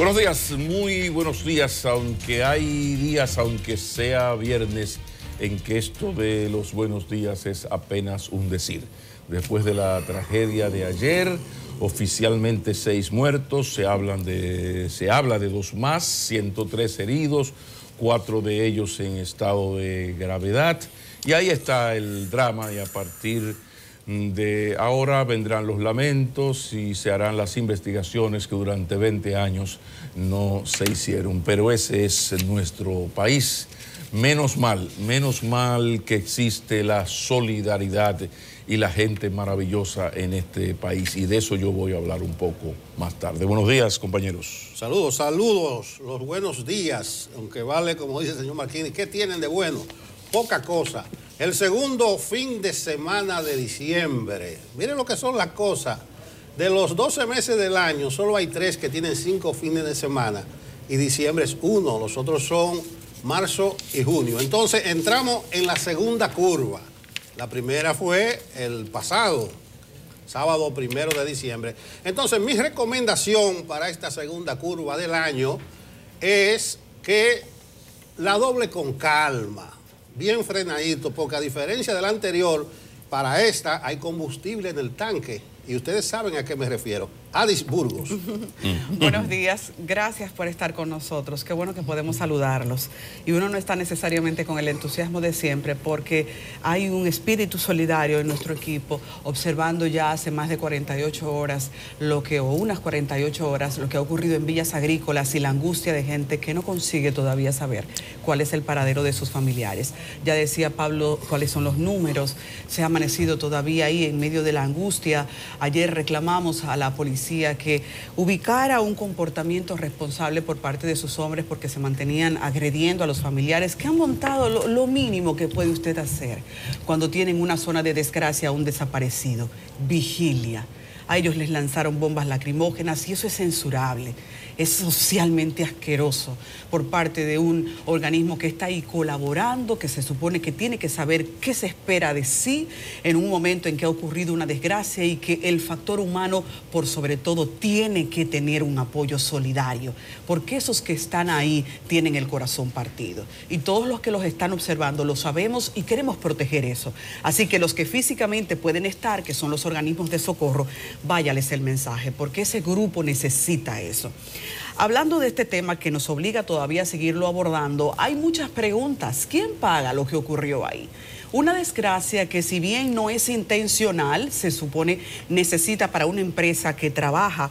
Buenos días, muy buenos días, aunque hay días, aunque sea viernes, en que esto de los buenos días es apenas un decir. Después de la tragedia de ayer, oficialmente 6 muertos, se habla de 2 más, 103 heridos, 4 de ellos en estado de gravedad. Y ahí está el drama, y a partir de ahora vendrán los lamentos y se harán las investigaciones que durante 20 años no se hicieron. Pero ese es nuestro país. Menos mal que existe la solidaridad y la gente maravillosa en este país. Y de eso yo voy a hablar un poco más tarde. Buenos días, compañeros. Saludos, los buenos días. Aunque vale, como dice el señor Marquini, ¿qué tienen de bueno? Poca cosa. El segundo fin de semana de diciembre. Miren lo que son las cosas. De los 12 meses del año, solo hay 3 que tienen 5 fines de semana. Y diciembre es 1. Los otros son marzo y junio. Entonces entramos en la segunda curva. La primera fue el pasado, sábado 1 de diciembre. Entonces mi recomendación para esta segunda curva del año es que la doble con calma, bien frenadito, porque a diferencia de la anterior, para esta hay combustible en el tanque. Y ustedes saben a qué me refiero. Adis Burgos. Buenos días, gracias por estar con nosotros. Qué bueno que podemos saludarlos. Y uno no está necesariamente con el entusiasmo de siempre porque hay un espíritu solidario en nuestro equipo, observando ya hace más de 48 horas unas 48 horas, lo que ha ocurrido en Villas Agrícolas y la angustia de gente que no consigue todavía saber cuál es el paradero de sus familiares. Ya decía Pablo cuáles son los números, se ha amanecido todavía ahí en medio de la angustia. Ayer reclamamos a la policía que ubicara un comportamiento responsable por parte de sus hombres porque se mantenían agrediendo a los familiares que han montado lo mínimo que puede usted hacer cuando tienen una zona de desgracia a un desaparecido, vigilia. A ellos les lanzaron bombas lacrimógenas y eso es censurable, es socialmente asqueroso por parte de un organismo que está ahí colaborando, que se supone que tiene que saber qué se espera de sí en un momento en que ha ocurrido una desgracia y que el factor humano, por sobre todo, tiene que tener un apoyo solidario, porque esos que están ahí tienen el corazón partido. Y todos los que los están observando lo sabemos y queremos proteger eso. Así que los que físicamente pueden estar, que son los organismos de socorro, váyales el mensaje, porque ese grupo necesita eso. Hablando de este tema que nos obliga todavía a seguirlo abordando, hay muchas preguntas. ¿Quién paga lo que ocurrió ahí? Una desgracia que, si bien no es intencional, se supone necesita para una empresa que trabaja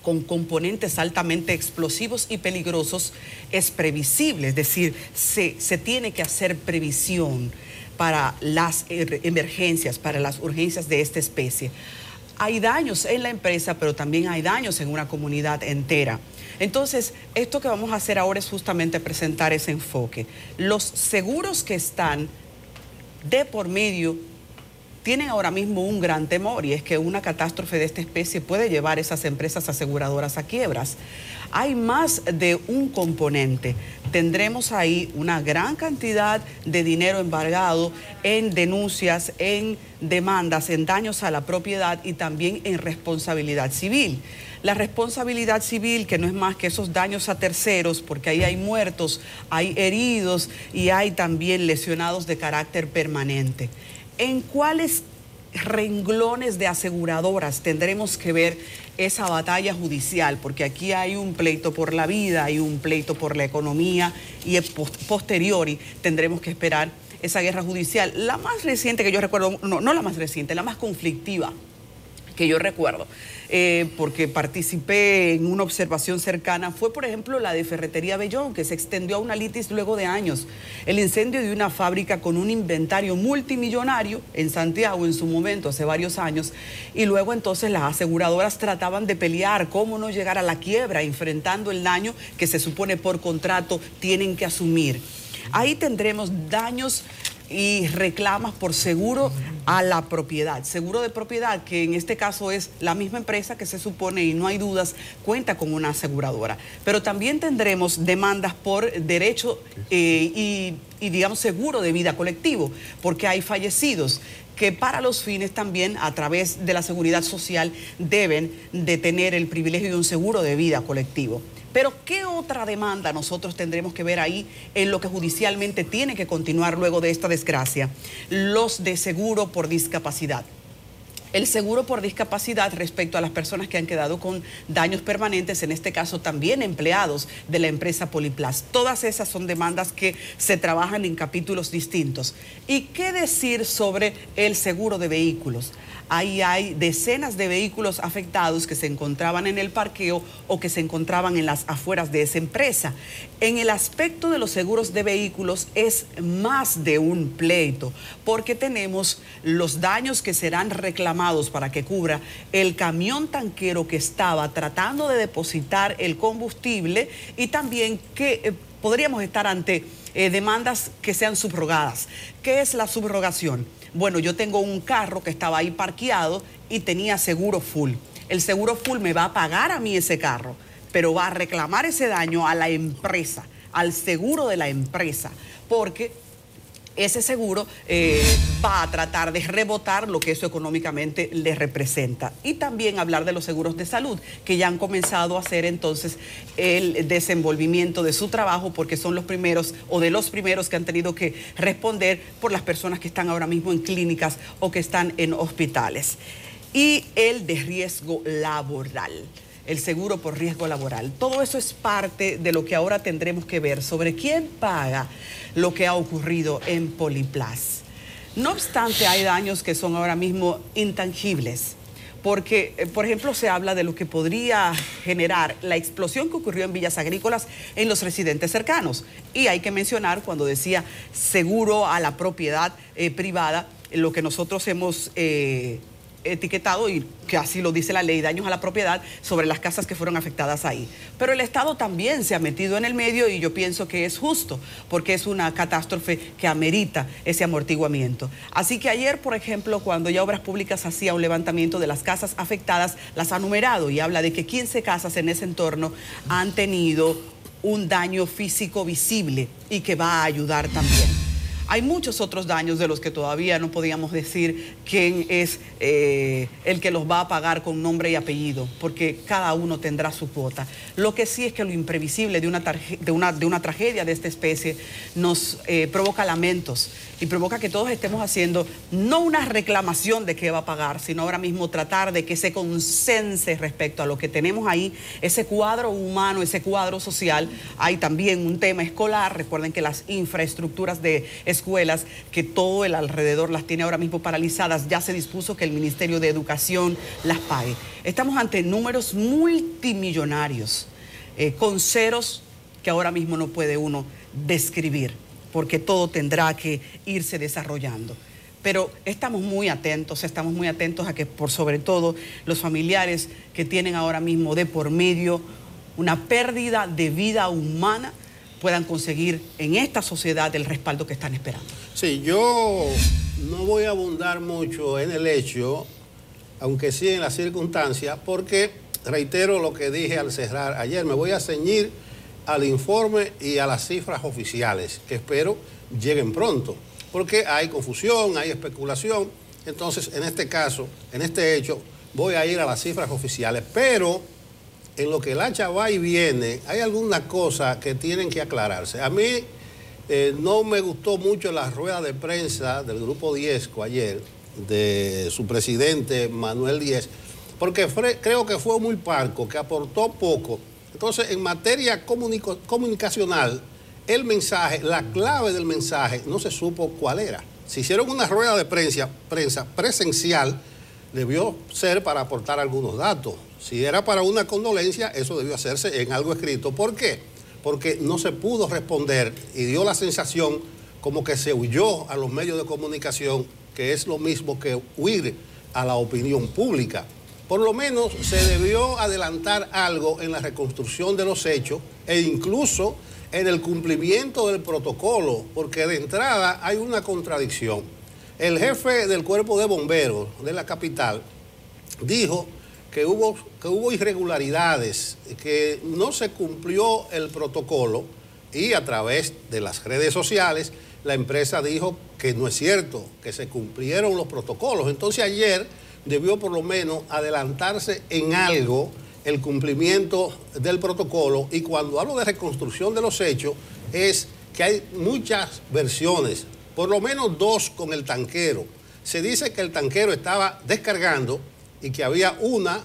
con componentes altamente explosivos y peligrosos, es previsible, es decir, se tiene que hacer previsión para las emergencias, para las urgencias de esta especie. Hay daños en la empresa, pero también hay daños en una comunidad entera. Entonces, esto que vamos a hacer ahora es justamente presentar ese enfoque. Los seguros que están de por medio tienen ahora mismo un gran temor, y es que una catástrofe de esta especie puede llevar a esas empresas aseguradoras a quiebras. Hay más de un componente. Tendremos ahí una gran cantidad de dinero embargado en denuncias, en demandas, en daños a la propiedad y también en responsabilidad civil. La responsabilidad civil, que no es más que esos daños a terceros, porque ahí hay muertos, hay heridos y hay también lesionados de carácter permanente. ¿En cuáles renglones de aseguradoras tendremos que ver esa batalla judicial? Porque aquí hay un pleito por la vida, hay un pleito por la economía y posteriori tendremos que esperar esa guerra judicial. La más reciente que yo recuerdo, no la más reciente, la más conflictiva que yo recuerdo, porque participé en una observación cercana, fue por ejemplo la de Ferretería Bellón, que se extendió a una litis luego de años. El incendio de una fábrica con un inventario multimillonario en Santiago en su momento, hace varios años, y luego entonces las aseguradoras trataban de pelear cómo no llegar a la quiebra, enfrentando el daño que se supone por contrato tienen que asumir. Ahí tendremos daños y reclamas por seguro a la propiedad. Seguro de propiedad, que en este caso es la misma empresa que se supone, y no hay dudas, cuenta con una aseguradora. Pero también tendremos demandas por derecho y digamos seguro de vida colectivo, porque hay fallecidos que para los fines también, a través de la seguridad social, deben de tener el privilegio de un seguro de vida colectivo. Pero ¿qué otra demanda nosotros tendremos que ver ahí en lo que judicialmente tiene que continuar luego de esta desgracia? Los de seguro por discapacidad. El seguro por discapacidad respecto a las personas que han quedado con daños permanentes, en este caso también empleados de la empresa Poliplas. Todas esas son demandas que se trabajan en capítulos distintos. ¿Y qué decir sobre el seguro de vehículos? Ahí hay decenas de vehículos afectados que se encontraban en el parqueo o que se encontraban en las afueras de esa empresa. En el aspecto de los seguros de vehículos es más de un pleito, porque tenemos los daños que serán reclamados para que cubra el camión tanquero que estaba tratando de depositar el combustible, y también que podríamos estar ante demandas que sean subrogadas. ¿Qué es la subrogación? Bueno, yo tengo un carro que estaba ahí parqueado y tenía seguro full. El seguro full me va a pagar a mí ese carro, pero va a reclamar ese daño a la empresa, al seguro de la empresa, porque ese seguro va a tratar de rebotar lo que eso económicamente le representa. Y también hablar de los seguros de salud, que ya han comenzado a hacer entonces el desenvolvimiento de su trabajo, porque son los primeros o de los primeros que han tenido que responder por las personas que están ahora mismo en clínicas o que están en hospitales. Y el de riesgo laboral. El seguro por riesgo laboral. Todo eso es parte de lo que ahora tendremos que ver sobre quién paga lo que ha ocurrido en Poliplas. No obstante, hay daños que son ahora mismo intangibles, porque, por ejemplo, se habla de lo que podría generar la explosión que ocurrió en Villas Agrícolas en los residentes cercanos. Y hay que mencionar, cuando decía seguro a la propiedad privada, lo que nosotros hemos etiquetado, y que así lo dice la ley, daños a la propiedad sobre las casas que fueron afectadas ahí. Pero el Estado también se ha metido en el medio, y yo pienso que es justo, porque es una catástrofe que amerita ese amortiguamiento. Así que ayer, por ejemplo, cuando ya Obras Públicas hacía un levantamiento de las casas afectadas, las ha numerado y habla de que 15 casas en ese entorno han tenido un daño físico visible y que va a ayudar también. Hay muchos otros daños de los que todavía no podíamos decir quién es el que los va a pagar con nombre y apellido, porque cada uno tendrá su cuota. Lo que sí es que lo imprevisible de una tragedia de esta especie nos provoca lamentos y provoca que todos estemos haciendo no una reclamación de qué va a pagar, sino ahora mismo tratar de que se consense respecto a lo que tenemos ahí, ese cuadro humano, ese cuadro social. Hay también un tema escolar. Recuerden que las infraestructuras de escuelas, que todo el alrededor las tiene ahora mismo paralizadas, ya se dispuso que el Ministerio de Educación las pague. Estamos ante números multimillonarios, con ceros que ahora mismo no puede uno describir, porque todo tendrá que irse desarrollando. Pero estamos muy atentos a que, por sobre todo, los familiares que tienen ahora mismo de por medio una pérdida de vida humana puedan conseguir en esta sociedad el respaldo que están esperando. Sí, yo no voy a abundar mucho en el hecho, aunque sí en las circunstancias, porque reitero lo que dije al cerrar ayer, me voy a ceñir al informe y a las cifras oficiales, que espero lleguen pronto, porque hay confusión, hay especulación. Entonces, en este caso, en este hecho, voy a ir a las cifras oficiales, pero en lo que el hacha va y viene, hay alguna cosa que tienen que aclararse. A mí no me gustó mucho la rueda de prensa del Grupo Diezco ayer, de su presidente Manuel Díez, porque creo que fue muy parco, que aportó poco. Entonces, en materia comunicacional, el mensaje, la clave del mensaje, no se supo cuál era. Si hicieron una rueda de prensa presencial, debió ser para aportar algunos datos. Si era para una condolencia, eso debió hacerse en algo escrito. ¿Por qué? Porque no se pudo responder y dio la sensación como que se huyó a los medios de comunicación, que es lo mismo que huir a la opinión pública. Por lo menos se debió adelantar algo en la reconstrucción de los hechos e incluso en el cumplimiento del protocolo, porque de entrada hay una contradicción. El jefe del Cuerpo de Bomberos de la capital dijo que hubo irregularidades, que no se cumplió el protocolo, y a través de las redes sociales la empresa dijo que no es cierto, que se cumplieron los protocolos. Entonces ayer debió por lo menos adelantarse en algo el cumplimiento del protocolo, y cuando hablo de reconstrucción de los hechos es que hay muchas versiones, por lo menos dos con el tanquero. Se dice que el tanquero estaba descargando y que había una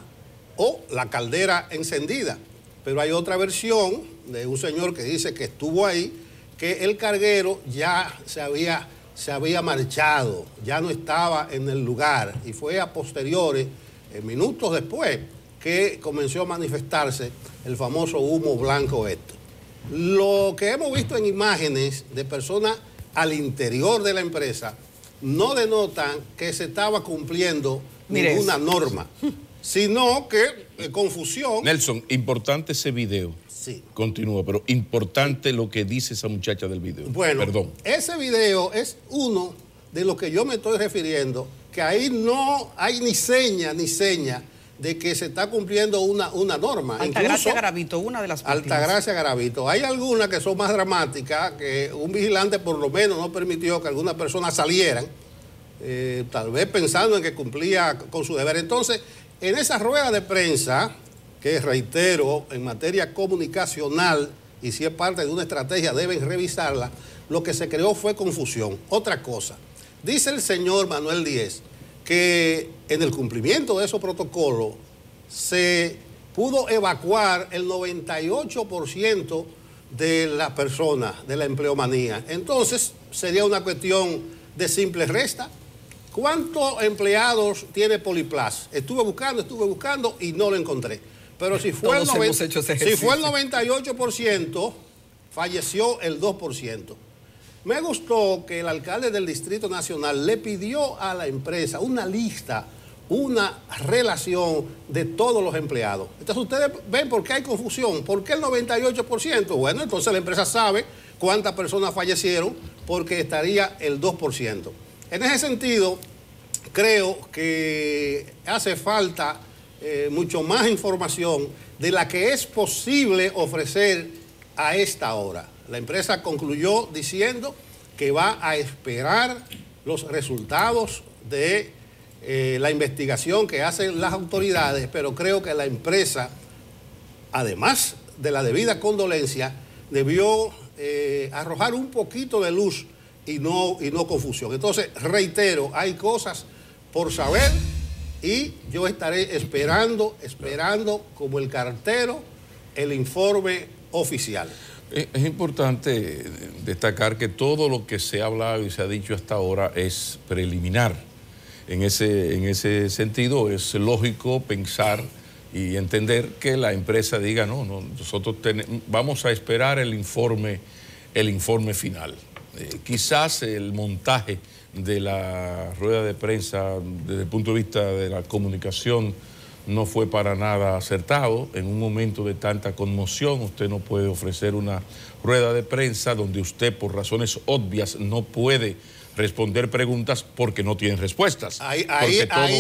o la caldera encendida, pero hay otra versión de un señor que dice que estuvo ahí, que el carguero ya se había marchado, ya no estaba en el lugar, y fue a posteriores, minutos después, que comenzó a manifestarse el famoso humo blanco este. Lo que hemos visto en imágenes de personas al interior de la empresa no denotan que se estaba cumpliendo ninguna norma, sino que confusión. Nelson, importante ese video. Sí. Continúa, pero importante lo que dice esa muchacha del video. Bueno, perdón. Ese video es uno de los que yo me estoy refiriendo, que ahí no hay ni seña de que se está cumpliendo una norma. Altagracia Garavito, una de las víctimas. Altagracia Garavito. Hay algunas que son más dramáticas, que un vigilante por lo menos no permitió que algunas personas salieran, tal vez pensando en que cumplía con su deber. Entonces, en esa rueda de prensa, que reitero, en materia comunicacional, y si es parte de una estrategia deben revisarla, lo que se creó fue confusión. Otra cosa, dice el señor Manuel Díez que en el cumplimiento de esos protocolos se pudo evacuar el 98% de las personas de la empleomanía. Entonces, sería una cuestión de simple resta. ¿Cuántos empleados tiene Poliplas? Estuve buscando y no lo encontré. Pero si fue, el 98%, falleció el 2%. Me gustó que el alcalde del Distrito Nacional le pidió a la empresa una lista, una relación de todos los empleados. Entonces ustedes ven por qué hay confusión. ¿Por qué el 98%? Bueno, entonces la empresa sabe cuántas personas fallecieron, porque estaría el 2%. En ese sentido, creo que hace falta mucho más información de la que es posible ofrecer a esta hora. La empresa concluyó diciendo que va a esperar los resultados de la investigación que hacen las autoridades, pero creo que la empresa, además de la debida condolencia, debió arrojar un poquito de luz y no confusión. Entonces, reitero, hay cosas por saber y yo estaré esperando como el cartero el informe oficial. Es importante destacar que todo lo que se ha hablado y se ha dicho hasta ahora es preliminar. En ese sentido es lógico pensar y entender que la empresa diga, no, nosotros vamos a esperar el informe final. Quizás el montaje de la rueda de prensa desde el punto de vista de la comunicación no fue para nada acertado. En un momento de tanta conmoción, usted no puede ofrecer una rueda de prensa donde usted, por razones obvias, no puede responder preguntas porque no tiene respuestas. Ahí es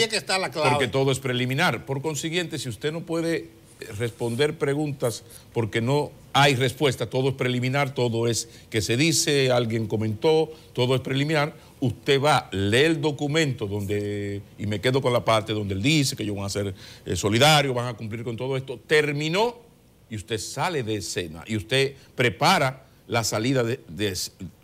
que está la clave. Porque todo es preliminar. Por consiguiente, si usted no puede responder preguntas porque no hay respuesta, todo es preliminar, todo es que se dice, alguien comentó, todo es preliminar. Usted va, lee el documento y me quedo con la parte donde él dice que ellos van a ser solidarios, van a cumplir con todo esto. Terminó y usted sale de escena y usted prepara la salida de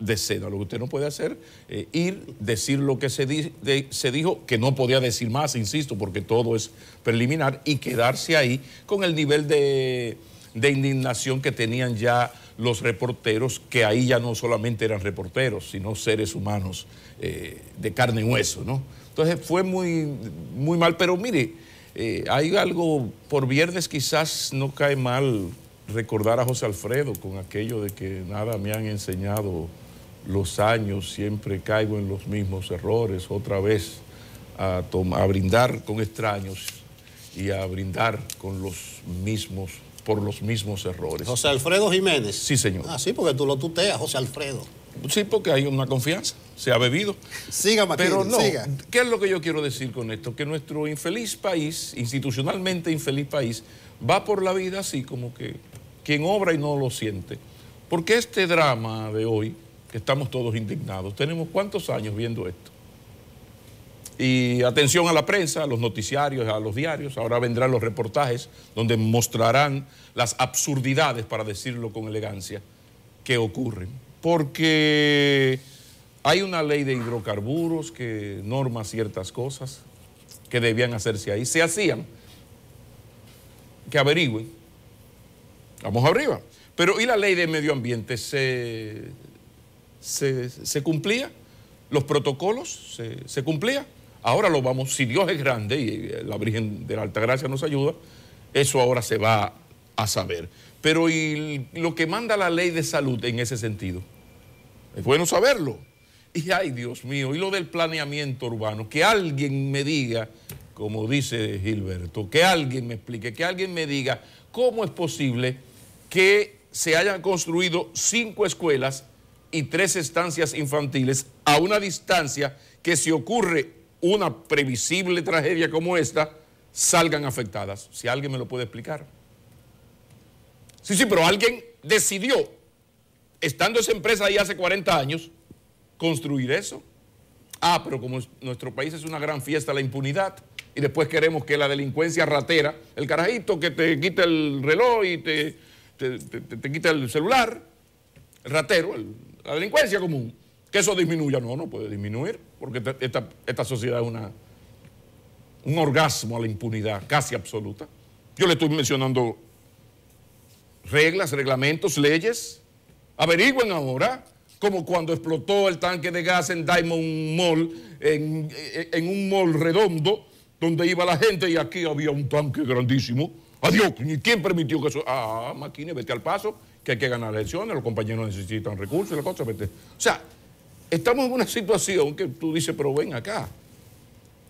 escena. Lo que usted no puede hacer es decir lo que se dijo, que no podía decir más, insisto, porque todo es preliminar, y quedarse ahí con el nivel de indignación que tenían ya los reporteros, que ahí ya no solamente eran reporteros, sino seres humanos de carne y hueso, ¿no? Entonces fue muy mal, pero mire, hay algo, por viernes quizás no cae mal recordar a José Alfredo con aquello de que nada me han enseñado los años, siempre caigo en los mismos errores, otra vez a brindar con extraños y a brindar con por los mismos errores. José Alfredo Jiménez. Sí, señor. Ah, sí, porque tú lo tuteas, José Alfredo. Sí, porque hay una confianza, se ha bebido. Siga, Martínez, pero no, siga. ¿Qué es lo que yo quiero decir con esto? Que nuestro infeliz país, institucionalmente infeliz país, va por la vida así como que quien obra y no lo siente. Porque este drama de hoy que estamos todos indignados. Tenemos ¿cuántos años viendo esto? Y atención a la prensa, a los noticiarios, a los diarios. Ahora vendrán los reportajes donde mostrarán las absurdidades, para decirlo con elegancia, que ocurren. Porque hay una ley de hidrocarburos que norma ciertas cosas que debían hacerse ahí. Se hacían, que averigüen. Vamos arriba. Pero ¿y la ley de medio ambiente? ¿Se cumplía? ¿Los protocolos se cumplían? Ahora lo vamos, si Dios es grande y la Virgen de la Altagracia nos ayuda, eso ahora se va a saber. Pero ¿y lo que manda la ley de salud en ese sentido? Es bueno saberlo. Y ay, Dios mío, y lo del planeamiento urbano, que alguien me diga, como dice Gilberto, que alguien me explique, que alguien me diga cómo es posible que se hayan construido 5 escuelas y 3 estancias infantiles a una distancia que, si ocurre una previsible tragedia como esta, salgan afectadas. Si alguien me lo puede explicar. Sí, pero alguien decidió, estando esa empresa ahí hace 40 años, construir eso. Ah, pero como nuestro país es una gran fiesta de la impunidad, y después queremos que la delincuencia ratera, el carajito que te quita el reloj y te quita el celular, el ratero, la delincuencia común, que eso disminuya. No puede disminuir, porque esta sociedad es un orgasmo a la impunidad casi absoluta. Yo le estoy mencionando reglas, reglamentos, leyes. Averigüen ahora, como cuando explotó el tanque de gas en Diamond Mall, en un mall redondo, donde iba la gente, y aquí había un tanque grandísimo. Adiós, ¿y quién permitió que eso? Maquine, vete al paso, que hay que ganar elecciones, los compañeros necesitan recursos y la cosa, vete. O sea, estamos en una situación que tú dices, pero ven acá.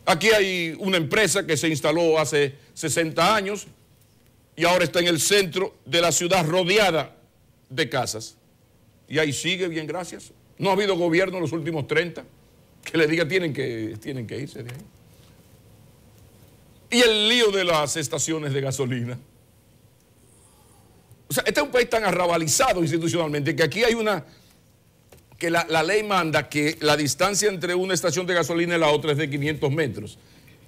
Aquí hay una empresa que se instaló hace 60 años y ahora está en el centro de la ciudad, rodeada de casas. Y ahí sigue, bien, gracias. No ha habido gobierno en los últimos 30 que le diga tienen que irse de ahí. Y el lío de las estaciones de gasolina. O sea, este es un país tan arrabalizado institucionalmente que aquí hay que la ley manda que la distancia entre una estación de gasolina y la otra es de 500 metros.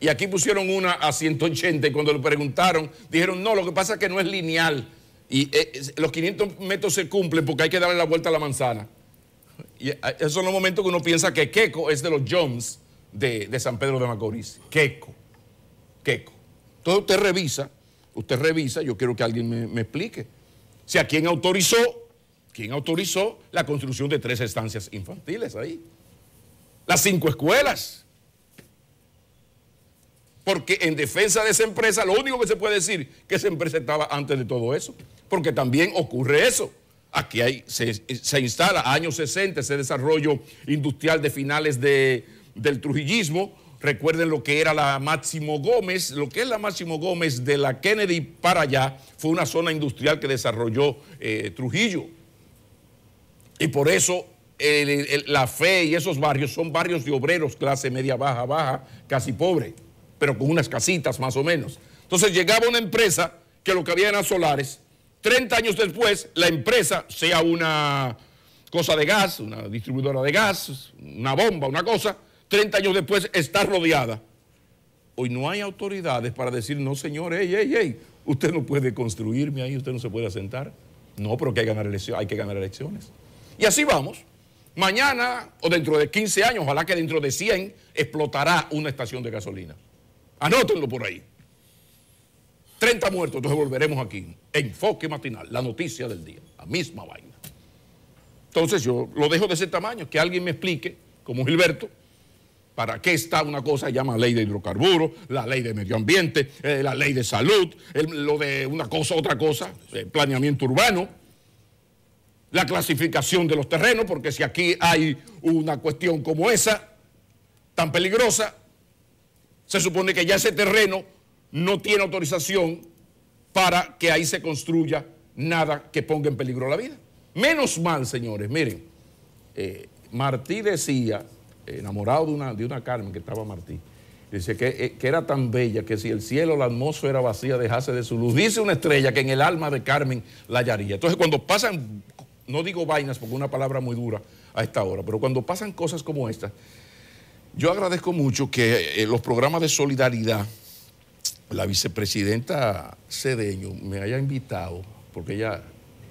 Y aquí pusieron una a 180 y cuando le preguntaron, dijeron, no, lo que pasa es que no es lineal. Y los 500 metros se cumplen porque hay que darle la vuelta a la manzana. Y esos son los momentos que uno piensa que Queco es de los Jones de San Pedro de Macorís. Queco. Entonces usted revisa, yo quiero que alguien me explique. O sea, ¿quién autorizó la construcción de 3 estancias infantiles ahí? Las 5 escuelas. Porque en defensa de esa empresa, lo único que se puede decir que esa empresa estaba antes de todo eso. Porque también ocurre eso. Aquí se instala, años 60, ese desarrollo industrial de finales del trujillismo. Recuerden lo que era la Máximo Gómez. Lo que es la Máximo Gómez de la Kennedy para allá fue una zona industrial que desarrolló Trujillo. Y por eso la Fe y esos barrios son barrios de obreros, clase media, baja, casi pobre, pero con unas casitas más o menos. Entonces llegaba una empresa que lo que había eran solares. 30 años después, la empresa, sea una cosa de gas, una distribuidora de gas, una bomba, una cosa, 30 años después está rodeada. Hoy no hay autoridades para decir, no señor, usted no puede construirme ahí, usted no se puede asentar. No, pero que hay que ganar elecciones. Y así vamos. Mañana o dentro de 15 años, ojalá que dentro de 100, explotará una estación de gasolina. Anótenlo por ahí. 30 muertos, entonces volveremos aquí. Enfoque matinal, la noticia del día, la misma vaina. Entonces yo lo dejo de ese tamaño, que alguien me explique, como Gilberto, para qué está una cosa que llama ley de hidrocarburos, la ley de medio ambiente, la ley de salud, lo de una cosa, otra cosa, planeamiento urbano, la clasificación de los terrenos, porque si aquí hay una cuestión como esa, tan peligrosa, se supone que ya ese terreno no tiene autorización para que ahí se construya nada que ponga en peligro la vida. Menos mal, señores, miren, Martí decía, enamorado de una Carmen, que estaba Martí, dice que era tan bella que si el cielo, la atmósfera vacía dejase de su luz, dice una estrella que en el alma de Carmen la hallaría. Entonces cuando pasan no digo vainas porque es una palabra muy dura a esta hora, pero cuando pasan cosas como esta, yo agradezco mucho que los programas de solidaridad, la vicepresidenta Cedeño me haya invitado, porque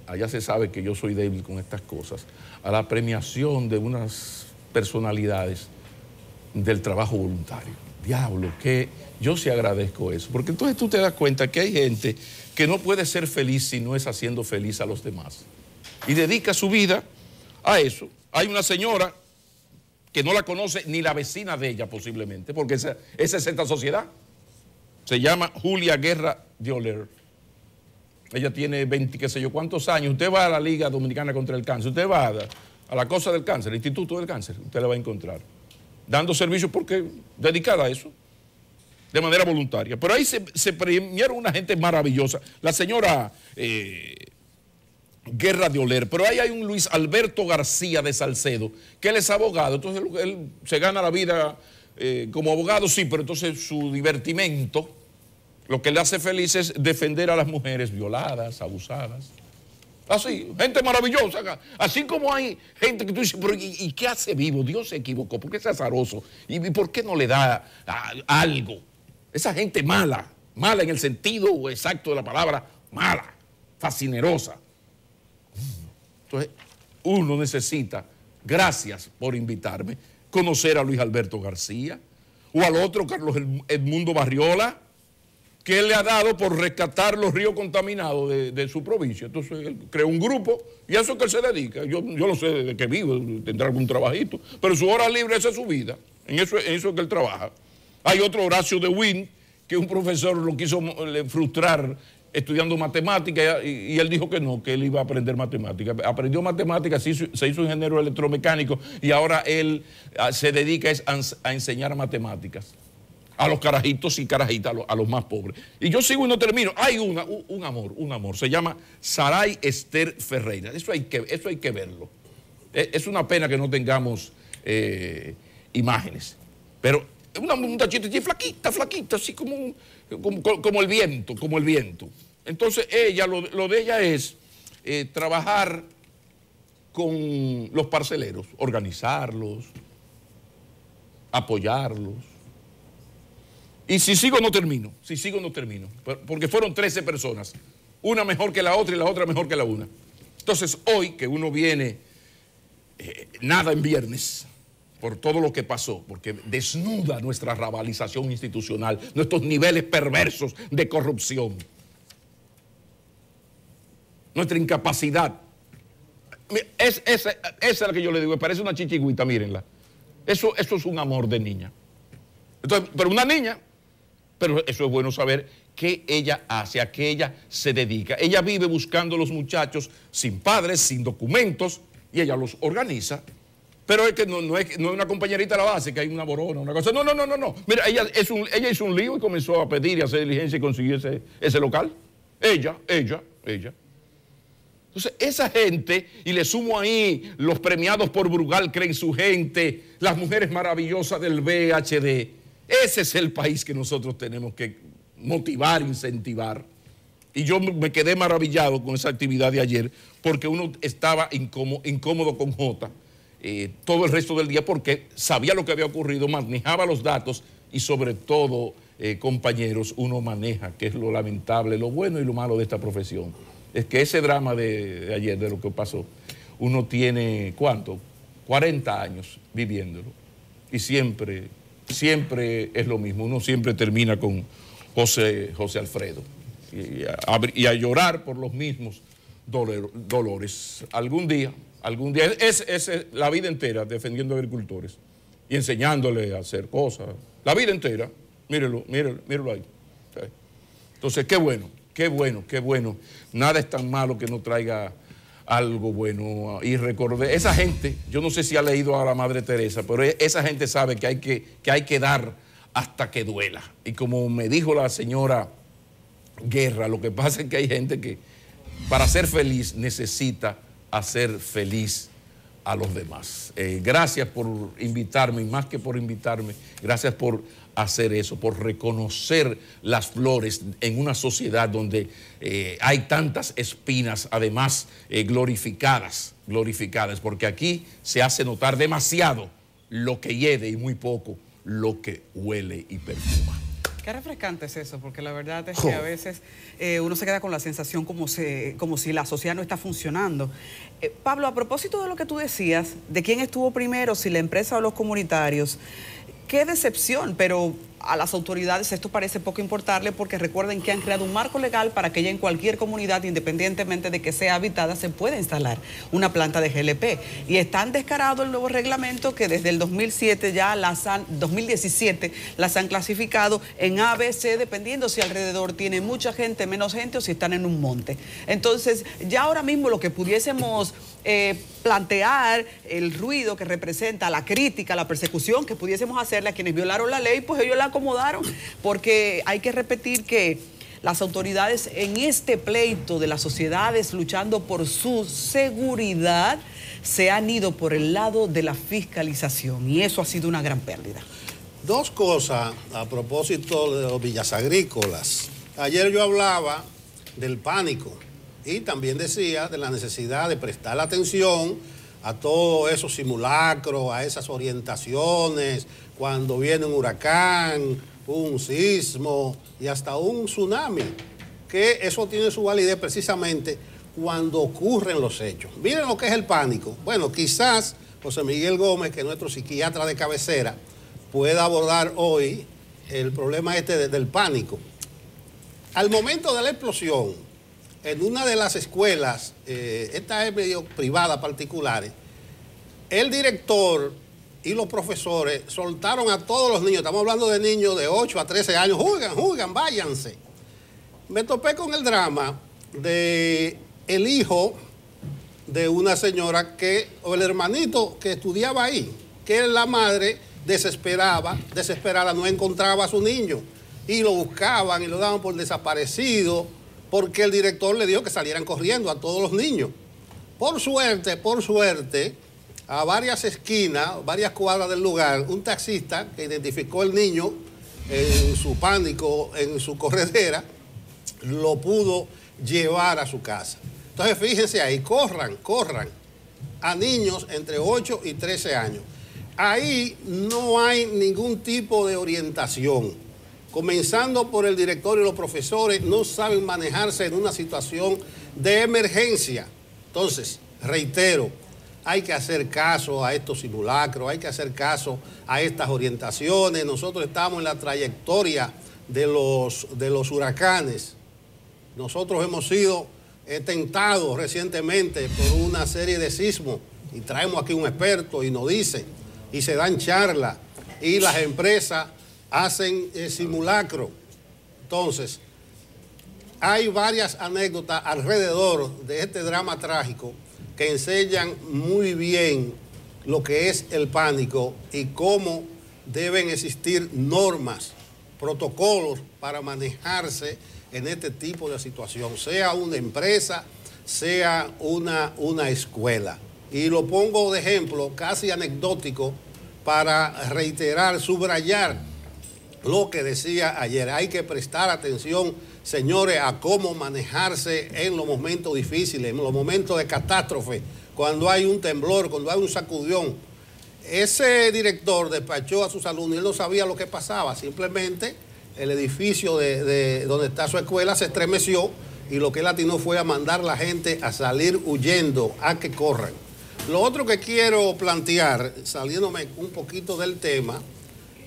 allá se sabe que yo soy débil con estas cosas, a la premiación de unas personalidades del trabajo voluntario. Diablo, que yo sí agradezco eso, porque entonces tú te das cuenta que hay gente que no puede ser feliz si no es haciendo feliz a los demás. Y dedica su vida a eso. Hay una señora que no la conoce ni la vecina de ella posiblemente, porque esa es esta sociedad. Se llama Julia Guerra de Oler. Ella tiene 20, qué sé yo, cuántos años. Usted va a la Liga Dominicana contra el Cáncer, usted va a la cosa del cáncer, el Instituto del Cáncer, usted la va a encontrar. Dando servicio porque dedicada a eso, de manera voluntaria. Pero ahí se premiaron una gente maravillosa. La señora Guerra de Oler, pero ahí hay un Luis Alberto García de Salcedo, que él es abogado, entonces él se gana la vida como abogado, sí, pero entonces su divertimento, lo que le hace feliz es defender a las mujeres violadas, abusadas. Así, gente maravillosa. Así como hay gente que tú dices, pero ¿y qué hace vivo? Dios se equivocó, ¿por qué es azaroso? ¿Y por qué no le da algo? Esa gente mala en el sentido exacto de la palabra, mala, fascinerosa. Entonces, uno necesita, gracias por invitarme, conocer a Luis Alberto García, o al otro Carlos Edmundo Barriola, que él le ha dado por rescatar los ríos contaminados de su provincia. Entonces él creó un grupo y a eso es que él se dedica. Yo lo sé desde que vivo, tendrá algún trabajito, pero su hora libre esa es su vida, en eso es que él trabaja. Hay otro Horacio de Wynn, que un profesor lo quiso frustrar estudiando matemáticas y él dijo que no, que él iba a aprender matemáticas. Aprendió matemáticas, se hizo ingeniero electromecánico y ahora él se dedica a enseñar matemáticas a los carajitos y carajitas, a los más pobres. Y yo sigo y no termino. Hay un amor, se llama Saray Esther Ferreira. Eso hay que verlo. Es una pena que no tengamos imágenes. Pero es una muchachita flaquita, así como el viento, Entonces ella, lo de ella es trabajar con los parceleros, organizarlos, apoyarlos. Y si sigo no termino, porque fueron 13 personas, una mejor que la otra y la otra mejor que la una. Entonces hoy que uno viene, nada en viernes, por todo lo que pasó, porque desnuda nuestra rabalización institucional, nuestros niveles perversos de corrupción, nuestra incapacidad. Esa es la que yo le digo, parece una chichigüita, mírenla. Eso es un amor de niña. Entonces, pero una niña, pero eso es bueno saber qué ella hace, a qué ella se dedica. Ella vive buscando a los muchachos sin padres, sin documentos, y ella los organiza. Pero es que no es una compañerita de la base, que hay una borona, una cosa. No. Mira, ella hizo un lío y comenzó a pedir y a hacer diligencia y consiguió ese local. Ella. Entonces, esa gente, y le sumo ahí los premiados por Brugal, creen su gente, las mujeres maravillosas del VHD. Ese es el país que nosotros tenemos que motivar, incentivar. Y yo me quedé maravillado con esa actividad de ayer, porque uno estaba incómodo con Jota todo el resto del día, porque sabía lo que había ocurrido, manejaba los datos y sobre todo, compañeros, uno maneja, que es lo lamentable, lo bueno y lo malo de esta profesión. Es que ese drama de ayer, de lo que pasó, uno tiene, ¿cuánto? 40 años viviéndolo. Y siempre es lo mismo. Uno siempre termina con José Alfredo. Y a llorar por los mismos dolores. Algún día, es la vida entera defendiendo agricultores y enseñándole a hacer cosas. La vida entera. Mírelo ahí. Entonces, qué bueno. Nada es tan malo que no traiga algo bueno. Y recordé, esa gente, yo no sé si ha leído a la Madre Teresa, pero esa gente sabe que hay que dar hasta que duela. Y como me dijo la señora Guerra, lo que pasa es que hay gente que para ser feliz necesita hacer feliz a los demás. Gracias por invitarme, y más que por invitarme, gracias por hacer eso, por reconocer las flores en una sociedad donde hay tantas espinas, además glorificadas, porque aquí se hace notar demasiado lo que hiede y muy poco lo que huele y perfuma. Qué refrescante es eso, porque la verdad es que a veces uno se queda con la sensación como si la sociedad no está funcionando. Pablo, a propósito de lo que tú decías, de quién estuvo primero, si la empresa o los comunitarios, qué decepción, pero a las autoridades esto parece poco importarle, porque recuerden que han creado un marco legal para que ya en cualquier comunidad, independientemente de que sea habitada, se pueda instalar una planta de GLP. Y es tan descarado el nuevo reglamento que desde el 2017 2017 las han clasificado en A, B, C, dependiendo si alrededor tiene mucha gente, menos gente o si están en un monte. Entonces, ya ahora mismo lo que pudiésemos plantear, el ruido que representa, la crítica, la persecución que pudiésemos hacerle a quienes violaron la ley, pues ellos la acomodaron, porque hay que repetir que las autoridades en este pleito de las sociedades luchando por su seguridad se han ido por el lado de la fiscalización, y eso ha sido una gran pérdida. Dos cosas a propósito de los villas agrícolas. Ayer yo hablaba del pánico y también decía de la necesidad de prestar atención a todos esos simulacros, a esas orientaciones, cuando viene un huracán, un sismo y hasta un tsunami, que eso tiene su validez precisamente cuando ocurren los hechos. Miren lo que es el pánico. Bueno, quizás José Miguel Gómez, que es nuestro psiquiatra de cabecera, pueda abordar hoy el problema del pánico. Al momento de la explosión, en una de las escuelas, esta es medio privada, particulares, el director y los profesores soltaron a todos los niños, estamos hablando de niños de 8 a 13 años, juegan, váyanse. Me topé con el drama de el hijo de una señora o el hermanito que estudiaba ahí, que la madre desesperada, no encontraba a su niño y lo buscaban y lo daban por desaparecido, porque el director le dijo que salieran corriendo a todos los niños. Por suerte, a varias esquinas, varias cuadras del lugar, un taxista que identificó al niño en su pánico, en su corredera, lo pudo llevar a su casa. Entonces, fíjense ahí, corran a niños entre 8 y 13 años. Ahí no hay ningún tipo de orientación. Comenzando por el director y los profesores, no saben manejarse en una situación de emergencia. Entonces, reitero, hay que hacer caso a estos simulacros, hay que hacer caso a estas orientaciones. Nosotros estamos en la trayectoria de los huracanes. Nosotros hemos sido tentados recientemente por una serie de sismos y traemos aquí un experto y nos dice, y se dan charlas, y las empresas hacen simulacro. Entonces, hay varias anécdotas alrededor de este drama trágico que enseñan muy bien lo que es el pánico y cómo deben existir normas, protocolos para manejarse en este tipo de situación, sea una empresa, sea una escuela. Y lo pongo de ejemplo casi anecdótico para reiterar, subrayar lo que decía ayer. Hay que prestar atención, señores, a cómo manejarse en los momentos difíciles, en los momentos de catástrofe, cuando hay un temblor, cuando hay un sacudión. Ese director despachó a sus alumnos y él no sabía lo que pasaba, simplemente el edificio de donde está su escuela se estremeció y lo que él atinó fue a mandar a la gente a salir huyendo, a que corran. Lo otro que quiero plantear, saliéndome un poquito del tema,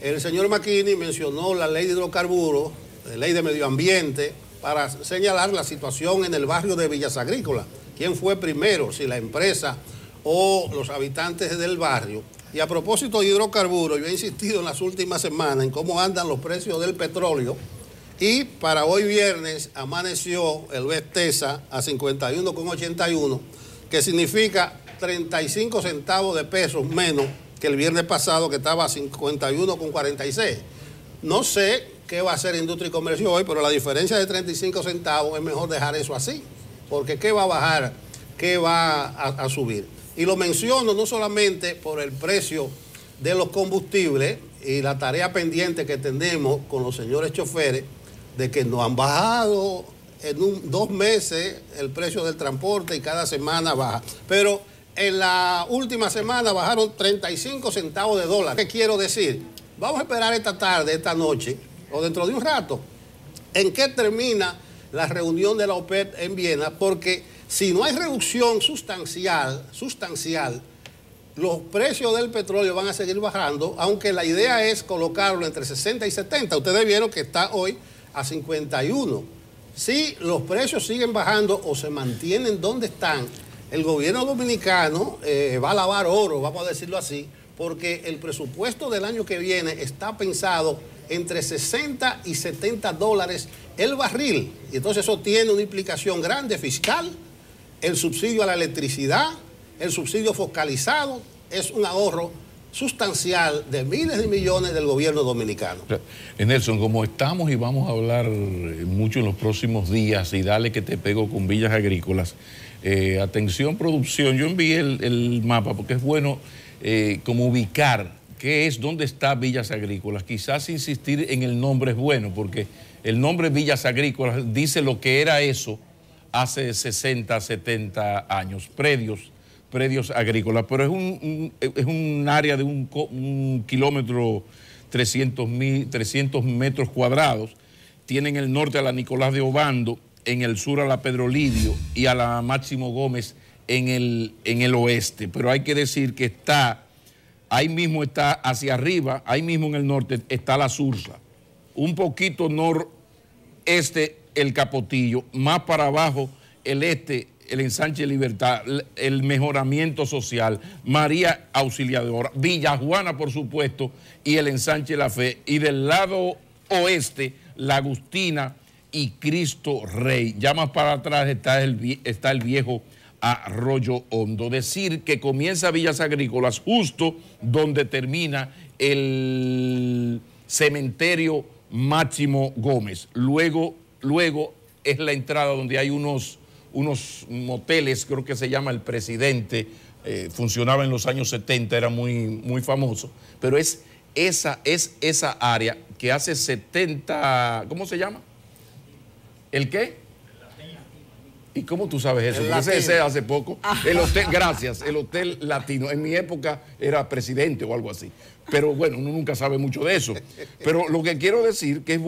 el señor McKinney mencionó la ley de hidrocarburos, la ley de medio ambiente, para señalar la situación en el barrio de Villas Agrícolas. ¿Quién fue primero, si la empresa o los habitantes del barrio? Y a propósito de hidrocarburos, yo he insistido en las últimas semanas en cómo andan los precios del petróleo, y para hoy viernes amaneció el West Texas a 51,81, que significa 35 centavos de pesos menos que el viernes pasado, que estaba a 51,46. No sé qué va a hacer Industria y Comercio hoy, pero la diferencia de 35 centavos es mejor dejar eso así, porque ¿qué va a bajar? ¿Qué va a subir? Y lo menciono no solamente por el precio de los combustibles y la tarea pendiente que tenemos con los señores choferes, de que nos han bajado en 2 meses el precio del transporte y cada semana baja. Pero en la última semana bajaron 35 centavos de dólar. ¿Qué quiero decir? Vamos a esperar esta tarde, esta noche, o dentro de un rato, en qué termina la reunión de la OPEP en Viena, porque si no hay reducción sustancial, los precios del petróleo van a seguir bajando, aunque la idea es colocarlo entre 60 y 70. Ustedes vieron que está hoy a 51. Si los precios siguen bajando o se mantienen donde están, el gobierno dominicano va a lavar oro, vamos a decirlo así, porque el presupuesto del año que viene está pensado entre 60 y 70 dólares el barril. Y entonces eso tiene una implicación grande fiscal, el subsidio a la electricidad, el subsidio focalizado, es un ahorro sustancial de miles de millones del gobierno dominicano. Nelson, como estamos y vamos a hablar mucho en los próximos días, y dale que te pego con Villas Agrícolas, atención producción, yo envié el mapa porque es bueno como ubicar qué es, dónde está Villas Agrícolas. Quizás insistir en el nombre es bueno, porque el nombre Villas Agrícolas dice lo que era eso hace 60, 70 años, predios agrícolas, pero es un área de un kilómetro 300 metros cuadrados. Tienen el norte a la Nicolás de Obando, en el sur a la Pedro Lidio y a la Máximo Gómez en el oeste. Pero hay que decir que ahí mismo está hacia arriba, ahí mismo en el norte está la Sursa. Un poquito noreste el Capotillo, más para abajo el este, el Ensanche Libertad, el Mejoramiento Social, María Auxiliadora, Villa Juana, por supuesto, y el Ensanche La Fe. Y del lado oeste, La Agustina y Cristo Rey. Ya más para atrás está el viejo Arroyo Hondo. Decir que comienza Villas Agrícolas justo donde termina el cementerio Máximo Gómez. Luego es la entrada donde hay unos moteles, creo que se llama El Presidente, funcionaba en los años 70, era muy famoso, pero es esa área que hace 70, ¿cómo se llama? ¿El qué? ¿Y cómo tú sabes eso? Porque ese hace poco. El hotel, gracias, el Hotel Latino. En mi época era Presidente o algo así. Pero bueno, uno nunca sabe mucho de eso. Pero lo que quiero decir que es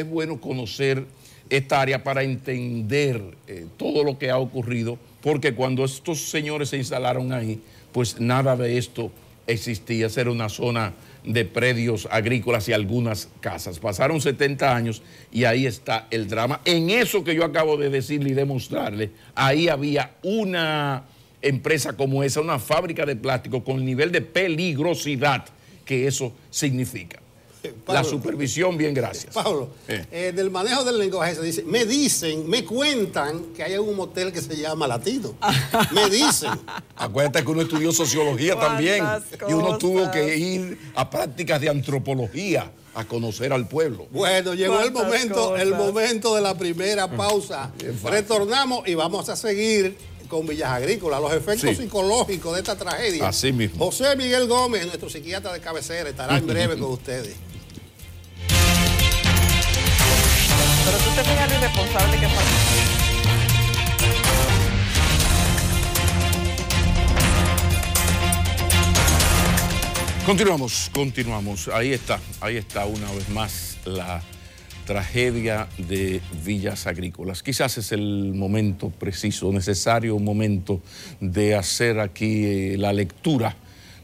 bueno conocer esta área para entender todo lo que ha ocurrido, porque cuando estos señores se instalaron ahí, pues nada de esto existía. Era una zona de predios agrícolas y algunas casas. Pasaron 70 años y ahí está el drama. En eso que yo acabo de decirle y demostrarle, ahí había una empresa como esa, una fábrica de plástico con el nivel de peligrosidad que eso significa. Pablo, la supervisión, bien, gracias. Pablo, del manejo del lenguaje se dice, me cuentan que hay un motel que se llama Latino. Me dicen. Acuérdate que uno estudió sociología también y uno tuvo que ir a prácticas de antropología a conocer al pueblo. Bueno, llegó el momento de la primera pausa. Retornamos y vamos a seguir con Villas Agrícolas, los efectos psicológicos de esta tragedia. Así mismo. José Miguel Gómez, nuestro psiquiatra de cabecera, estará en breve con ustedes. Pero tú te fijas lo irresponsable que fue. Continuamos. Ahí está una vez más la tragedia de Villas Agrícolas. Quizás es el momento preciso, necesario momento de hacer aquí la lectura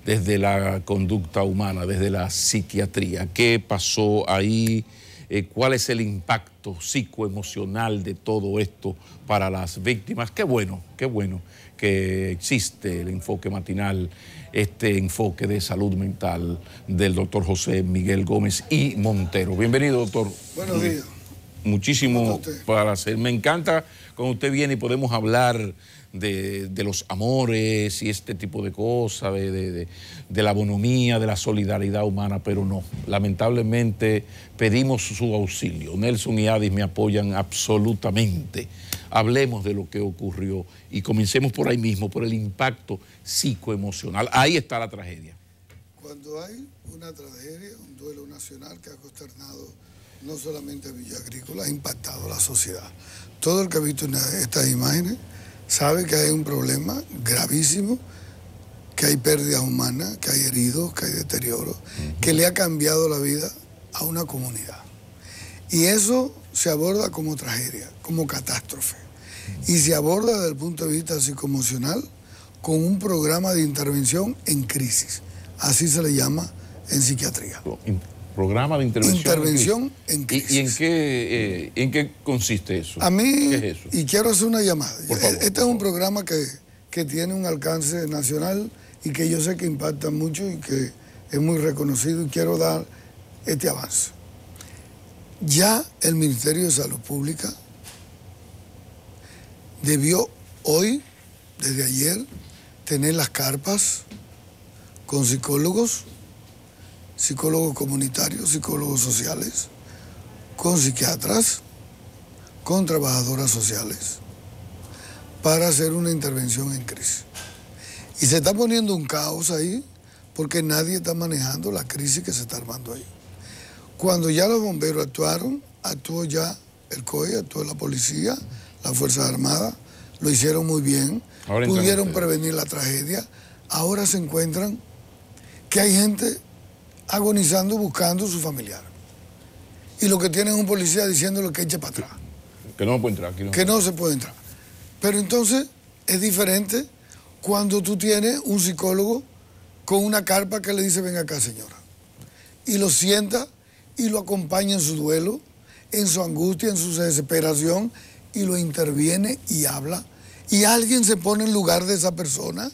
desde la conducta humana, desde la psiquiatría. ¿Qué pasó ahí? ¿Cuál es el impacto psicoemocional de todo esto para las víctimas? Qué bueno que existe el enfoque matinal, este enfoque de salud mental del doctor José Miguel Gómez y Montero. Bienvenido, doctor. Buenos días. Muchísimo para hacer. Me encanta cuando usted viene y podemos hablar de los amores y este tipo de cosas, de la bonomía, de la solidaridad humana, pero no. Lamentablemente pedimos su auxilio. Nelson y Adis me apoyan absolutamente hablemos de lo que ocurrió y comencemos por ahí mismo, por el impacto psicoemocional. Ahí está la tragedia. Cuando hay una tragedia, un duelo nacional que ha consternado no solamente a Villa Agrícola, ha impactado a la sociedad. Todo el que ha visto estas imágenes sabe que hay un problema gravísimo, que hay pérdidas humanas, que hay heridos, que hay deterioro, que le ha cambiado la vida a una comunidad. Y eso se aborda como tragedia, como catástrofe. Y se aborda desde el punto de vista psicoemocional con un programa de intervención en crisis. Así se le llama en psiquiatría. Programa de intervención en crisis. ¿Y en qué consiste eso? A mí, ¿Qué es eso? y quiero hacer una llamada. Por favor, este es un programa que tiene un alcance nacional y que yo sé que impacta mucho y que es muy reconocido, y quiero dar este avance. Ya el Ministerio de Salud Pública debió hoy, desde ayer, tener las carpas con psicólogos comunitarios, psicólogos sociales, con psiquiatras, con trabajadoras sociales, para hacer una intervención en crisis. Y se está poniendo un caos ahí porque nadie está manejando la crisis que se está armando ahí. Cuando ya los bomberos actuaron, actuó ya el COE, actuó la policía, las Fuerzas Armadas, lo hicieron muy bien, pudieron prevenir la tragedia. Ahora se encuentran que hay gente agonizando buscando a su familiar. Y lo que tienen es un policía diciéndole que eche para atrás. Que no puede entrar. Que no se puede entrar. Pero entonces es diferente cuando tú tienes un psicólogo con una carpa que le dice, venga acá, señora. Y lo sienta y lo acompaña en su duelo, en su angustia, en su desesperación, y lo interviene y habla. Y alguien se pone en lugar de esa persona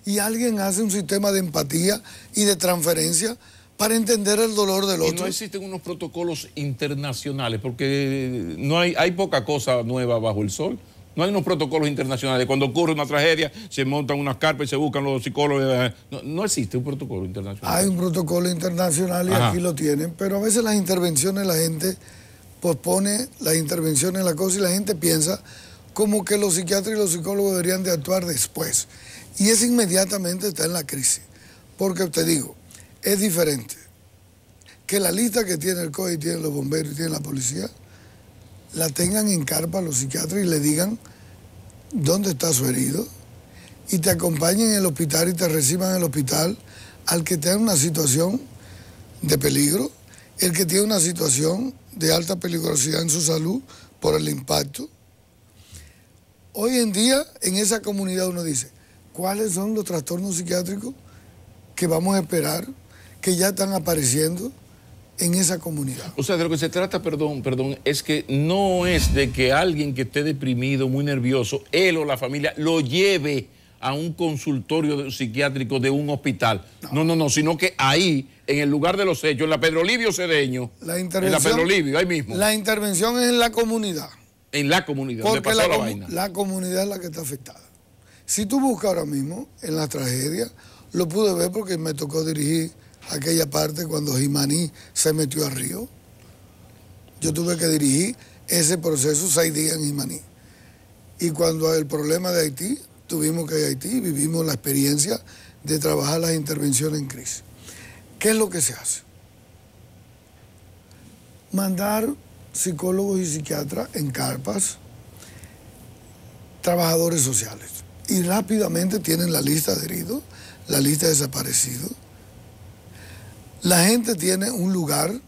y alguien hace un sistema de empatía y de transferencia para entender el dolor del otro. Y no existen unos protocolos internacionales, porque no hay poca cosa nueva bajo el sol. No hay unos protocolos internacionales. Cuando ocurre una tragedia, se montan unas carpas y se buscan los psicólogos. No existe un protocolo internacional. Hay un protocolo internacional y aquí lo tienen, pero a veces las intervenciones, la gente pospone las intervenciones en la cosa y la gente piensa como que los psiquiatras y los psicólogos deberían de actuar después. Y es inmediatamente está en la crisis. Porque te digo, es diferente que la lista que tiene el COE, tiene los bomberos y tiene la policía, la tengan en carpa los psiquiatras y le digan dónde está su herido y te acompañen en el hospital y te reciban en el hospital al que tenga una situación de peligro, el que tiene una situación de alta peligrosidad en su salud por el impacto. Hoy en día en esa comunidad uno dice, ¿cuáles son los trastornos psiquiátricos que vamos a esperar, que ya están apareciendo en esa comunidad? O sea, de lo que se trata, perdón, es que no es de que alguien que esté deprimido, muy nervioso, él o la familia, lo lleve a un consultorio psiquiátrico de un hospital. No, sino que ahí, en el lugar de los hechos, en la Pedro Livio Cedeño, en la Pedro Livio, ahí mismo. La intervención es en la comunidad. En la comunidad, donde pasó la vaina. La comunidad es la que está afectada. Si tú buscas ahora mismo en la tragedia, lo pude ver porque me tocó dirigir aquella parte cuando Jimaní se metió al río. Yo tuve que dirigir ese proceso 6 días en Jimaní. Y cuando el problema de Haití, tuvimos que ir a Haití, vivimos la experiencia de trabajar las intervenciones en crisis. ¿Qué es lo que se hace? Mandar psicólogos y psiquiatras en carpas, trabajadores sociales. Y rápidamente tienen la lista de heridos, la lista de desaparecidos. La gente tiene un lugar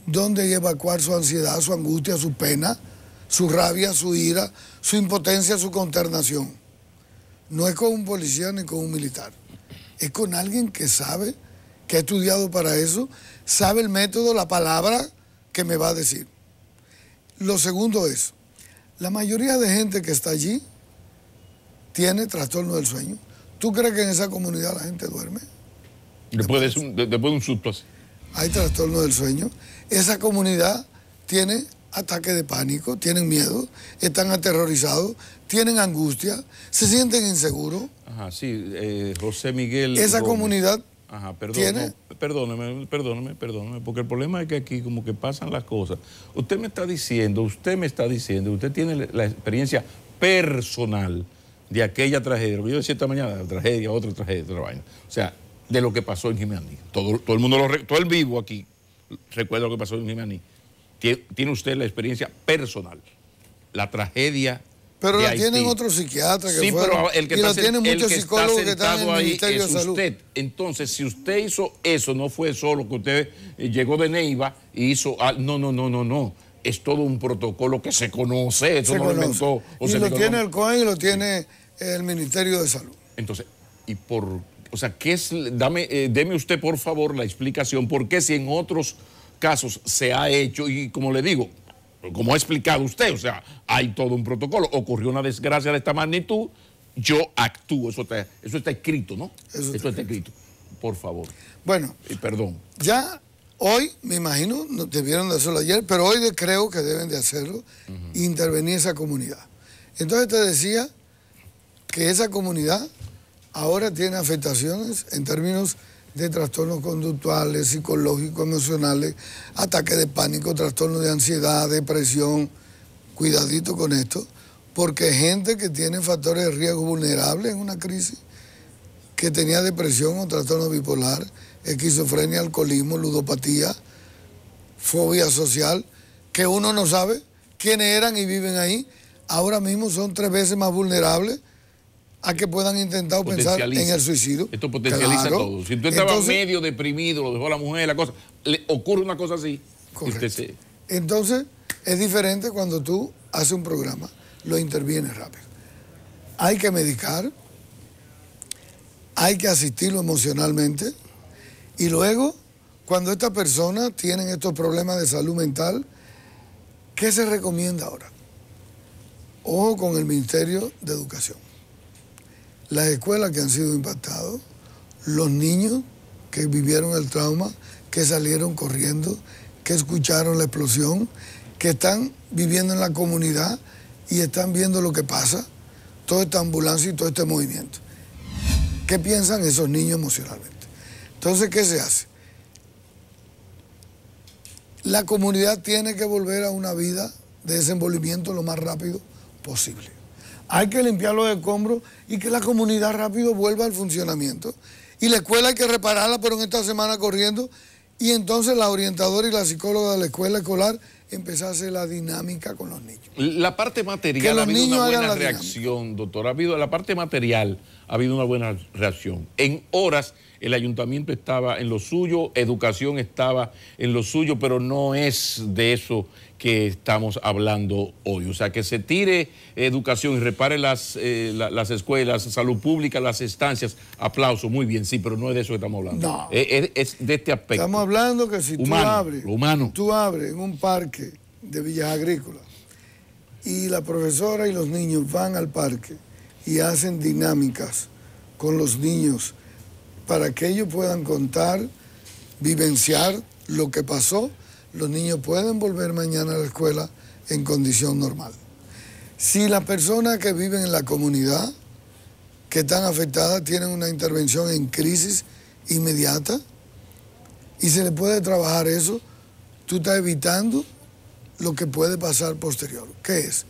donde evacuar su ansiedad, su angustia, su pena, su rabia, su ira, su impotencia, su consternación. No es con un policía ni con un militar. Es con alguien que sabe, que ha estudiado para eso, sabe el método, la palabra que me va a decir. Lo segundo es, la mayoría de gente que está allí tiene trastorno del sueño. ¿Tú crees que en esa comunidad la gente duerme? Después de un susto así. Hay trastorno del sueño. Esa comunidad tiene ataques de pánico, tienen miedo, están aterrorizados, tienen angustia, se sienten inseguros. Ajá, sí, José Miguel Esa Gómez. comunidad Ajá, perdóname, porque el problema es que aquí como que pasan las cosas. Usted me está diciendo, usted tiene la experiencia personal de aquella tragedia. Lo que yo decía esta mañana, la tragedia, otra vaina. O sea, de lo que pasó en Jimaní. Todo el mundo, todo el vivo aquí recuerda lo que pasó en Jimaní. Tiene usted la experiencia personal, la tragedia. Pero la tienen otros psiquiatras que fueron, pero el que y está, la tienen muchos psicólogos que están en el Ministerio de Salud. Usted. Entonces, si usted hizo eso, no fue solo que usted llegó de Neiva y hizo... No. Es todo un protocolo que se conoce. Eso no lo inventó. Y lo tiene el COEN y lo tiene el Ministerio de Salud. Entonces, o sea, ¿qué es? Deme usted, por favor, la explicación. ¿Por qué si en otros casos se ha hecho? Y como le digo, como ha explicado usted, o sea, hay todo un protocolo. Ocurrió una desgracia de esta magnitud, yo actúo. Eso está escrito, ¿no? Eso está escrito. Por favor. Bueno. Perdón. Ya hoy, me imagino, debieron de hacerlo ayer, pero hoy creo que deben de hacerlo, intervenir esa comunidad. Entonces te decía que esa comunidad ahora tiene afectaciones en términos de trastornos conductuales, psicológicos, emocionales, ataques de pánico, trastornos de ansiedad, depresión. Cuidadito con esto, porque gente que tiene factores de riesgo vulnerables en una crisis, que tenía depresión o trastorno bipolar, esquizofrenia, alcoholismo, ludopatía, fobia social, que uno no sabe quiénes eran y viven ahí, ahora mismo son 3 veces más vulnerables a que puedan intentar pensar en el suicidio. Esto potencializa todo. Si tú estabas medio deprimido, lo dejó la mujer, la cosa, le ocurre una cosa así. Correcto. Entonces, es diferente cuando tú haces un programa, lo intervienes rápido. Hay que medicar, hay que asistirlo emocionalmente, y luego, cuando estas personas tienen estos problemas de salud mental, ¿qué se recomienda ahora? Ojo con el Ministerio de Educación. Las escuelas que han sido impactadas, los niños que vivieron el trauma, que salieron corriendo, que escucharon la explosión, que están viviendo en la comunidad y están viendo lo que pasa, toda esta ambulancia y todo este movimiento. ¿Qué piensan esos niños emocionalmente? Entonces, ¿qué se hace? La comunidad tiene que volver a una vida de desenvolvimiento lo más rápido posible. Hay que limpiar los escombros y que la comunidad rápido vuelva al funcionamiento. Y la escuela hay que repararla, pero en esta semana corriendo. Y entonces la orientadora y la psicóloga de la escuela escolar empezar a hacer la dinámica con los niños. La parte material ha habido una buena reacción, doctor. La parte material ha habido una buena reacción. En horas el ayuntamiento estaba en lo suyo, educación estaba en lo suyo, pero no es de eso que estamos hablando hoy. O sea, que se tire educación y repare las escuelas, salud pública, las estancias, aplauso, muy bien, sí, pero no es de eso que estamos hablando. No. Es de este aspecto. Estamos hablando que si humano, tú abres en un parque de Villas Agrícolas y la profesora y los niños van al parque y hacen dinámicas con los niños para que ellos puedan contar, vivenciar lo que pasó, los niños pueden volver mañana a la escuela en condición normal. Si las personas que viven en la comunidad, que están afectadas, tienen una intervención en crisis inmediata y se le puede trabajar eso, tú estás evitando lo que puede pasar posterior. ¿Qué es?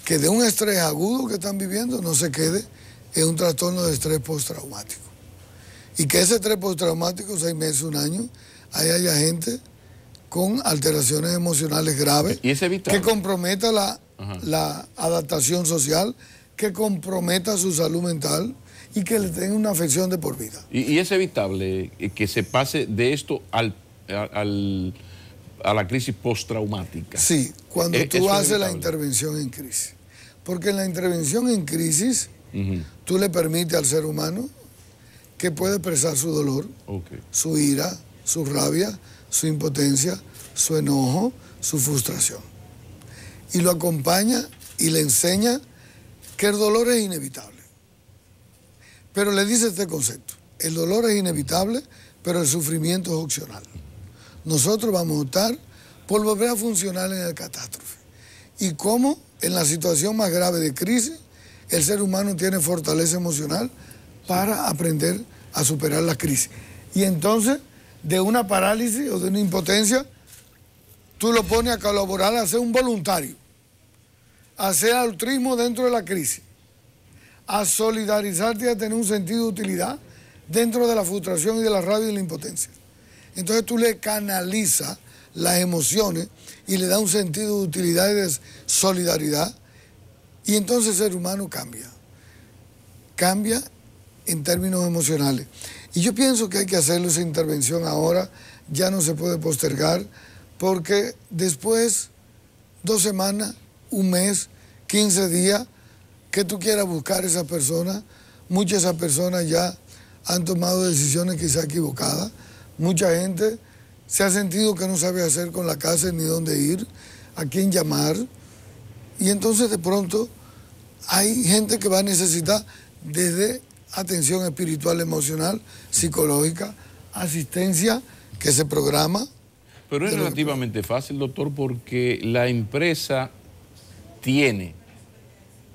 Que de un estrés agudo que están viviendo no se quede en un trastorno de estrés postraumático. Y que ese estrés postraumático, 6 meses, 1 año, ahí haya gente con alteraciones emocionales graves, que comprometa la adaptación social, que comprometa su salud mental y que le tenga una afección de por vida. ¿Y es evitable que se pase de esto a la crisis postraumática? Sí, cuando tú haces la intervención en crisis. Porque en la intervención en crisis, tú le permites al ser humano que puede expresar su dolor, su ira, su rabia, su impotencia, su enojo, su frustración. Y lo acompaña y le enseña que el dolor es inevitable. Pero le dice este concepto: el dolor es inevitable, pero el sufrimiento es opcional. Nosotros vamos a optar por volver a funcionar en el catástrofe. Y cómo en la situación más grave de crisis, el ser humano tiene fortaleza emocional para aprender a superar la crisis. Y entonces, de una parálisis o de una impotencia, tú lo pones a colaborar, a ser un voluntario, a hacer altruismo dentro de la crisis, a solidarizarte y a tener un sentido de utilidad dentro de la frustración y de la rabia y de la impotencia. Entonces tú le canalizas las emociones y le das un sentido de utilidad y de solidaridad, y entonces el ser humano cambia en términos emocionales. Y yo pienso que hay que hacerle esa intervención ahora, ya no se puede postergar, porque después, 2 semanas, 1 mes, 15 días, que tú quieras buscar a esa persona, muchas de esas personas ya han tomado decisiones quizá equivocadas, mucha gente se ha sentido que no sabe hacer con la casa ni dónde ir, a quién llamar, y entonces de pronto hay gente que va a necesitar desde atención espiritual, emocional, psicológica, asistencia que se programa. Pero es relativamente fácil, doctor, porque la empresa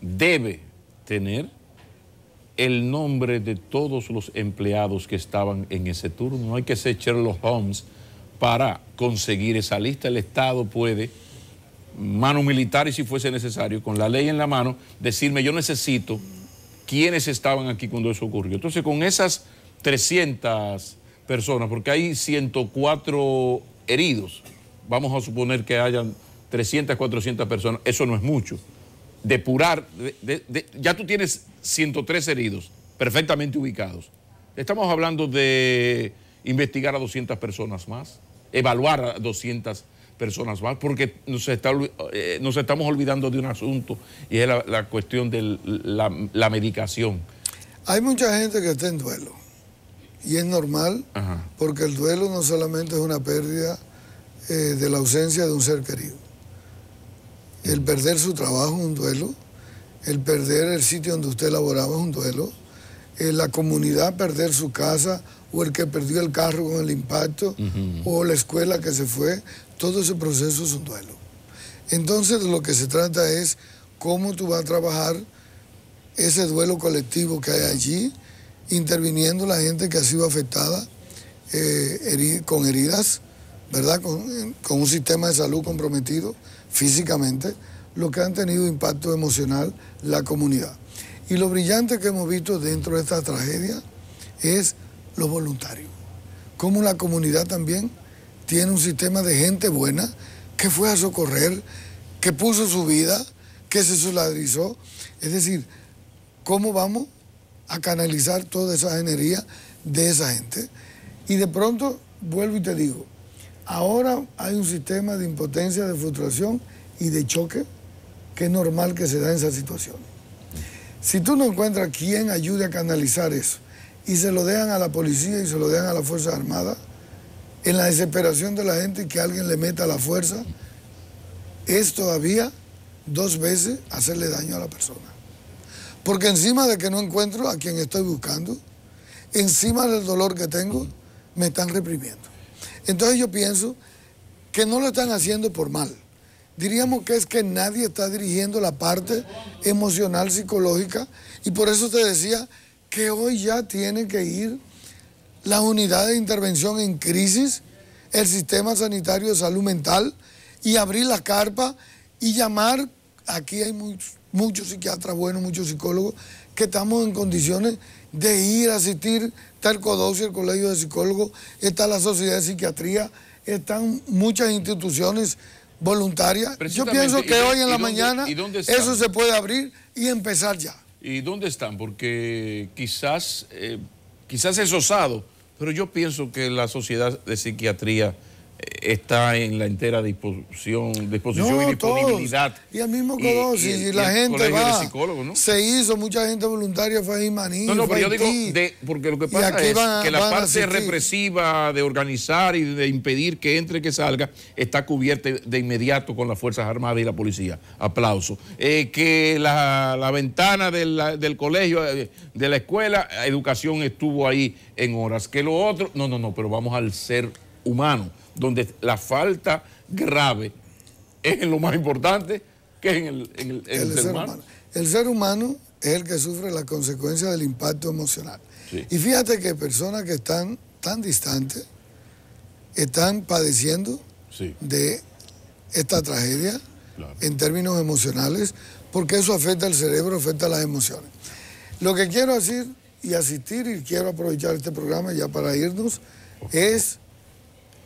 debe tener el nombre de todos los empleados que estaban en ese turno. No hay que ser Sherlock Holmes para conseguir esa lista. El Estado puede, mano militar y si fuese necesario, con la ley en la mano, decirme yo necesito quiénes estaban aquí cuando eso ocurrió. Entonces, con esas 300 personas, porque hay 104 heridos, vamos a suponer que hayan 300, 400 personas, eso no es mucho. Depurar, ya tú tienes 103 heridos perfectamente ubicados. Estamos hablando de investigar a 200 personas más, evaluar a 200 personas más, porque nos estamos olvidando de un asunto y es la cuestión de la medicación. Hay mucha gente que está en duelo y es normal. Ajá. Porque el duelo no solamente es una pérdida de la ausencia de un ser querido. El perder su trabajo es un duelo, el perder el sitio donde usted laboraba es un duelo, la comunidad perder su casa o el que perdió el carro con el impacto, o la escuela que se fue, todo ese proceso es un duelo. Entonces de lo que se trata es cómo tú vas a trabajar ese duelo colectivo que hay allí, interviniendo la gente que ha sido afectada con heridas, ¿verdad? Con un sistema de salud comprometido físicamente, lo que han tenido impacto emocional la comunidad. Y lo brillante que hemos visto dentro de esta tragedia es los voluntarios. Cómo la comunidad también tiene un sistema de gente buena que fue a socorrer, que puso su vida, que se solidarizó. Es decir, cómo vamos a canalizar toda esa energía de esa gente. Y de pronto, vuelvo y te digo, ahora hay un sistema de impotencia, de frustración y de choque que es normal que se da en esas situaciones. Si tú no encuentras quien ayude a canalizar eso y se lo dejan a la policía y se lo dejan a las Fuerzas Armadas, en la desesperación de la gente y que alguien le meta la fuerza, es todavía 2 veces hacerle daño a la persona. Porque encima de que no encuentro a quien estoy buscando, encima del dolor que tengo, me están reprimiendo. Entonces yo pienso que no lo están haciendo por mal. Diríamos que es que nadie está dirigiendo la parte emocional, psicológica, y por eso te decía que hoy ya tiene que ir la unidad de intervención en crisis, el sistema sanitario de salud mental, y abrir la carpa y llamar. Aquí hay muchos psiquiatras buenos, muchos psicólogos, que estamos en condiciones de ir a asistir. Está el CODOSI, el Colegio de Psicólogos, está la Sociedad de Psiquiatría, están muchas instituciones voluntarias. Yo pienso que hoy en la mañana eso se puede abrir y empezar ya. ¿Y dónde están? Porque quizás es osado, pero yo pienso que la Sociedad de Psiquiatría está en la entera disposición y disponibilidad. Todos. Y el mismo CODOSI, y la gente va. ¿No? Se hizo, mucha gente voluntaria fue a Jimaní. No, pero yo digo, porque lo que pasa es que la parte represiva de organizar y de impedir que entre y que salga está cubierta de inmediato con las Fuerzas Armadas y la policía. Aplauso. Que la ventana del colegio, de la escuela, educación estuvo ahí en horas. Que lo otro, no, pero vamos al ser humano, donde la falta grave es en lo más importante, que es en el ser humano. El ser humano es el que sufre las consecuencias del impacto emocional. Sí. Y fíjate que personas que están tan distantes están padeciendo de esta tragedia en términos emocionales, porque eso afecta al cerebro, afecta a las emociones. Lo que quiero decir y asistir, y quiero aprovechar este programa ya para irnos, es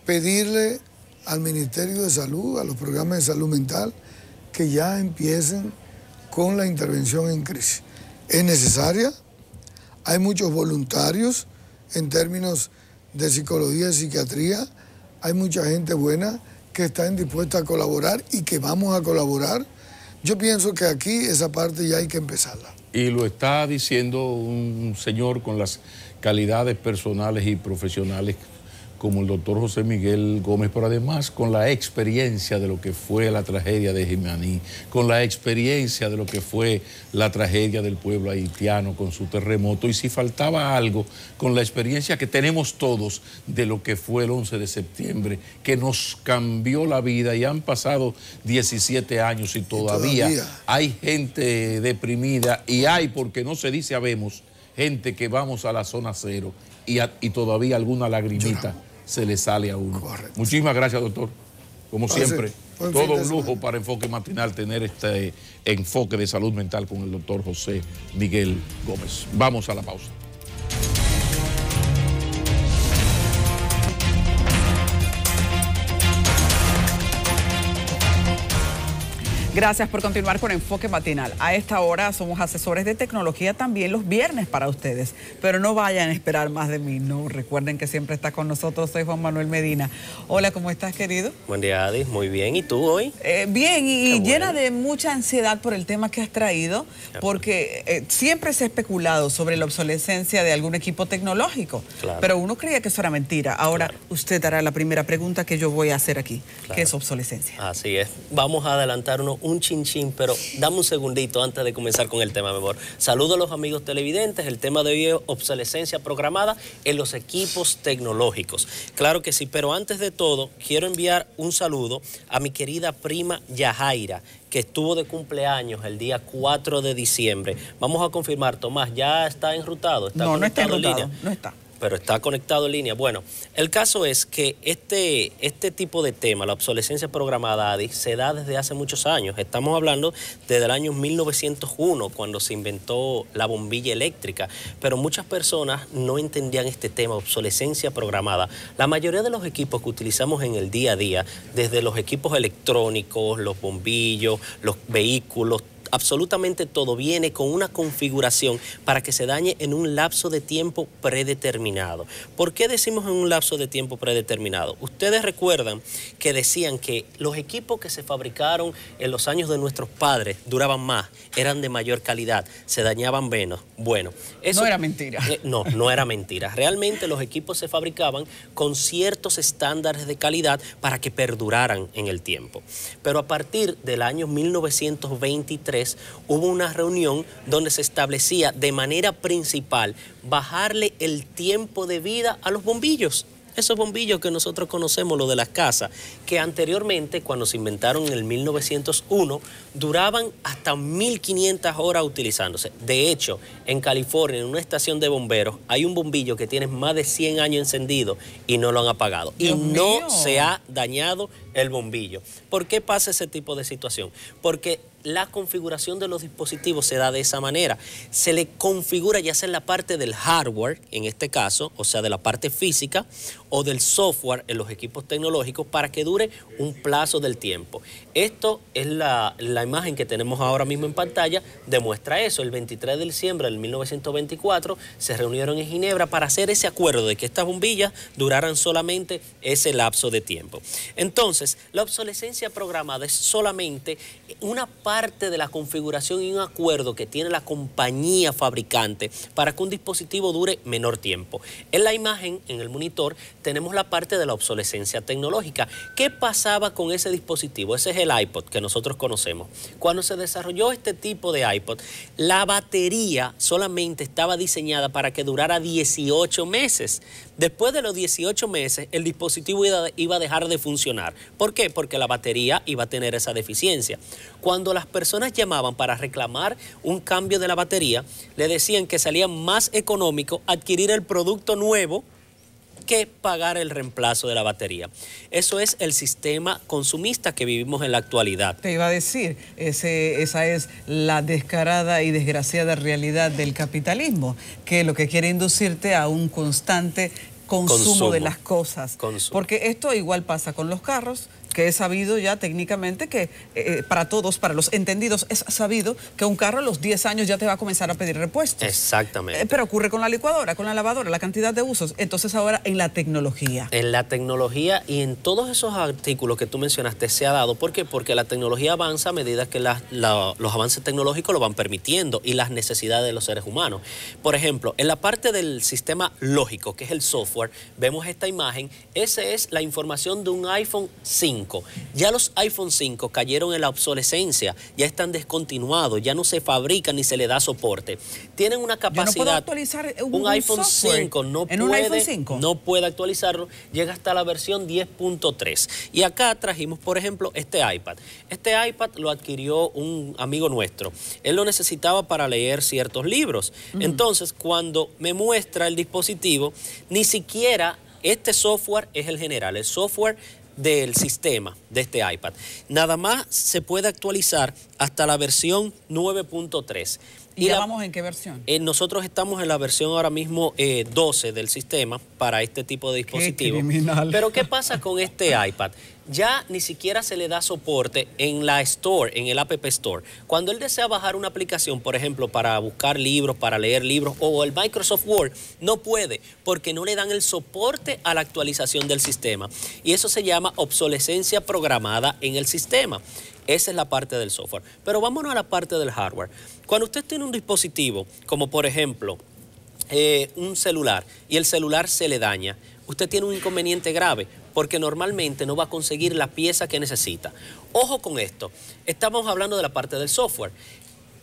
pedirle al Ministerio de Salud, a los programas de salud mental, que ya empiecen con la intervención en crisis. Es necesaria, hay muchos voluntarios en términos de psicología y psiquiatría, hay mucha gente buena que está dispuesta a colaborar y que vamos a colaborar. Yo pienso que aquí esa parte ya hay que empezarla. Y lo está diciendo un señor con las calidades personales y profesionales como el doctor José Miguel Gómez, pero además con la experiencia de lo que fue la tragedia de Jimaní, con la experiencia de lo que fue la tragedia del pueblo haitiano con su terremoto, y si faltaba algo, con la experiencia que tenemos todos de lo que fue el 11 de septiembre, que nos cambió la vida, y han pasado 17 años y todavía hay gente deprimida, y hay, porque no se dice habemos, gente que vamos a la zona cero y todavía alguna lagrimita se le sale a uno. Correcto. Muchísimas gracias, doctor. Como siempre, todo un lujo para Enfoque Matinal tener este enfoque de salud mental con el doctor José Miguel Gómez. Vamos a la pausa. Gracias por continuar con Enfoque Matinal. A esta hora somos asesores de tecnología también los viernes para ustedes, pero no vayan a esperar más de mí, no. Recuerden que siempre está con nosotros, soy Juan Manuel Medina. Hola, ¿cómo estás, querido? Buen día, Adi. Muy bien. ¿Y tú hoy? Bien, y llena de mucha ansiedad por el tema que has traído, porque siempre se ha especulado sobre la obsolescencia de algún equipo tecnológico, pero uno creía que eso era mentira. Ahora usted hará la primera pregunta que yo voy a hacer aquí. ¿Qué es obsolescencia? Así es. Vamos a adelantarnos un chinchín, pero dame un segundito antes de comenzar con el tema, mi amor. Saludo a los amigos televidentes. El tema de hoy es obsolescencia programada en los equipos tecnológicos. Claro que sí, pero antes de todo, quiero enviar un saludo a mi querida prima Yajaira, que estuvo de cumpleaños el día 4 de diciembre. Vamos a confirmar, Tomás, ¿ya está enrutado? No, no está enrutado, no está. Pero está conectado en línea. Bueno, el caso es que este tipo de tema, la obsolescencia programada, Adi, se da desde hace muchos años. Estamos hablando desde el año 1901, cuando se inventó la bombilla eléctrica, pero muchas personas no entendían este tema, obsolescencia programada. La mayoría de los equipos que utilizamos en el día a día, desde los equipos electrónicos, los bombillos, los vehículos, absolutamente todo viene con una configuración para que se dañe en un lapso de tiempo predeterminado. ¿Por qué decimos en un lapso de tiempo predeterminado? Ustedes recuerdan que decían que los equipos que se fabricaron en los años de nuestros padres duraban más, eran de mayor calidad, se dañaban menos. Bueno, eso no era mentira. No era mentira. Realmente los equipos se fabricaban con ciertos estándares de calidad para que perduraran en el tiempo. Pero a partir del año 1923 hubo una reunión donde se establecía de manera principal bajarle el tiempo de vida a los bombillos. Esos bombillos que nosotros conocemos, los de las casas, que anteriormente, cuando se inventaron en el 1901, duraban hasta 1500 horas utilizándose. De hecho, en California, en una estación de bomberos, hay un bombillo que tiene más de 100 años encendido y no lo han apagado. Dios y mío. no se ha dañado el bombillo. ¿Por qué pasa ese tipo de situación? Porque la configuración de los dispositivos se da de esa manera. Se le configura ya sea en la parte del hardware, en este caso, o sea, de la parte física, o del software en los equipos tecnológicos para que dure un plazo del tiempo. Esto es la imagen que tenemos ahora mismo en pantalla, demuestra eso. El 23 de diciembre del 1924 se reunieron en Ginebra para hacer ese acuerdo de que estas bombillas duraran solamente ese lapso de tiempo. Entonces, la obsolescencia programada es solamente una parte de la configuración y un acuerdo que tiene la compañía fabricante para que un dispositivo dure menor tiempo. En la imagen, en el monitor, tenemos la parte de la obsolescencia tecnológica. ¿Qué pasaba con ese dispositivo? Ese es el iPod que nosotros conocemos. Cuando se desarrolló este tipo de iPod, la batería solamente estaba diseñada para que durara 18 meses. Después de los 18 meses, el dispositivo iba a dejar de funcionar. ¿Por qué? Porque la batería iba a tener esa deficiencia. Cuando las personas llamaban para reclamar un cambio de la batería, le decían que salía más económico adquirir el producto nuevo que pagar el reemplazo de la batería. Eso es el sistema consumista que vivimos en la actualidad. Te iba a decir, esa es la descarada y desgraciada realidad del capitalismo, que lo que quiere inducirte a un constante consumo de las cosas. Porque esto igual pasa con los carros, que es sabido ya técnicamente que para todos, para los entendidos, es sabido que un carro a los 10 años ya te va a comenzar a pedir repuestos. Exactamente. Pero ocurre con la licuadora, con la lavadora, la cantidad de usos. Entonces ahora en la tecnología. En la tecnología y en todos esos artículos que tú mencionaste se ha dado. ¿Por qué? Porque la tecnología avanza a medida que los avances tecnológicos lo van permitiendo y las necesidades de los seres humanos. Por ejemplo, en la parte del sistema lógico, que es el software, vemos esta imagen. Esa es la información de un iPhone 5. Ya los iPhone 5 cayeron en la obsolescencia, ya están descontinuados, ya no se fabrican ni se le da soporte. Tienen una capacidad. Yo no puedo actualizar un iPhone 5 no puede actualizarlo, llega hasta la versión 10.3. Y acá trajimos, por ejemplo, este iPad. Este iPad lo adquirió un amigo nuestro. Él lo necesitaba para leer ciertos libros. Entonces, cuando me muestra el dispositivo, ni siquiera este software es el general, el software del sistema de este iPad. Nada más se puede actualizar hasta la versión 9.3. ¿Y ya vamos en qué versión? Nosotros estamos en la versión ahora mismo 12 del sistema para este tipo de dispositivos. ¡Qué criminal! Pero ¿qué pasa con este iPad? Ya ni siquiera se le da soporte en la Store, en el App Store. Cuando él desea bajar una aplicación, por ejemplo, para buscar libros, para leer libros, o el Microsoft Word, no puede, porque no le dan el soporte a la actualización del sistema. Y eso se llama obsolescencia programada en el sistema. Esa es la parte del software. Pero vámonos a la parte del hardware. Cuando usted tiene un dispositivo, como por ejemplo un celular, y el celular se le daña, usted tiene un inconveniente grave, porque normalmente no va a conseguir la pieza que necesita. Ojo con esto, estamos hablando de la parte del software.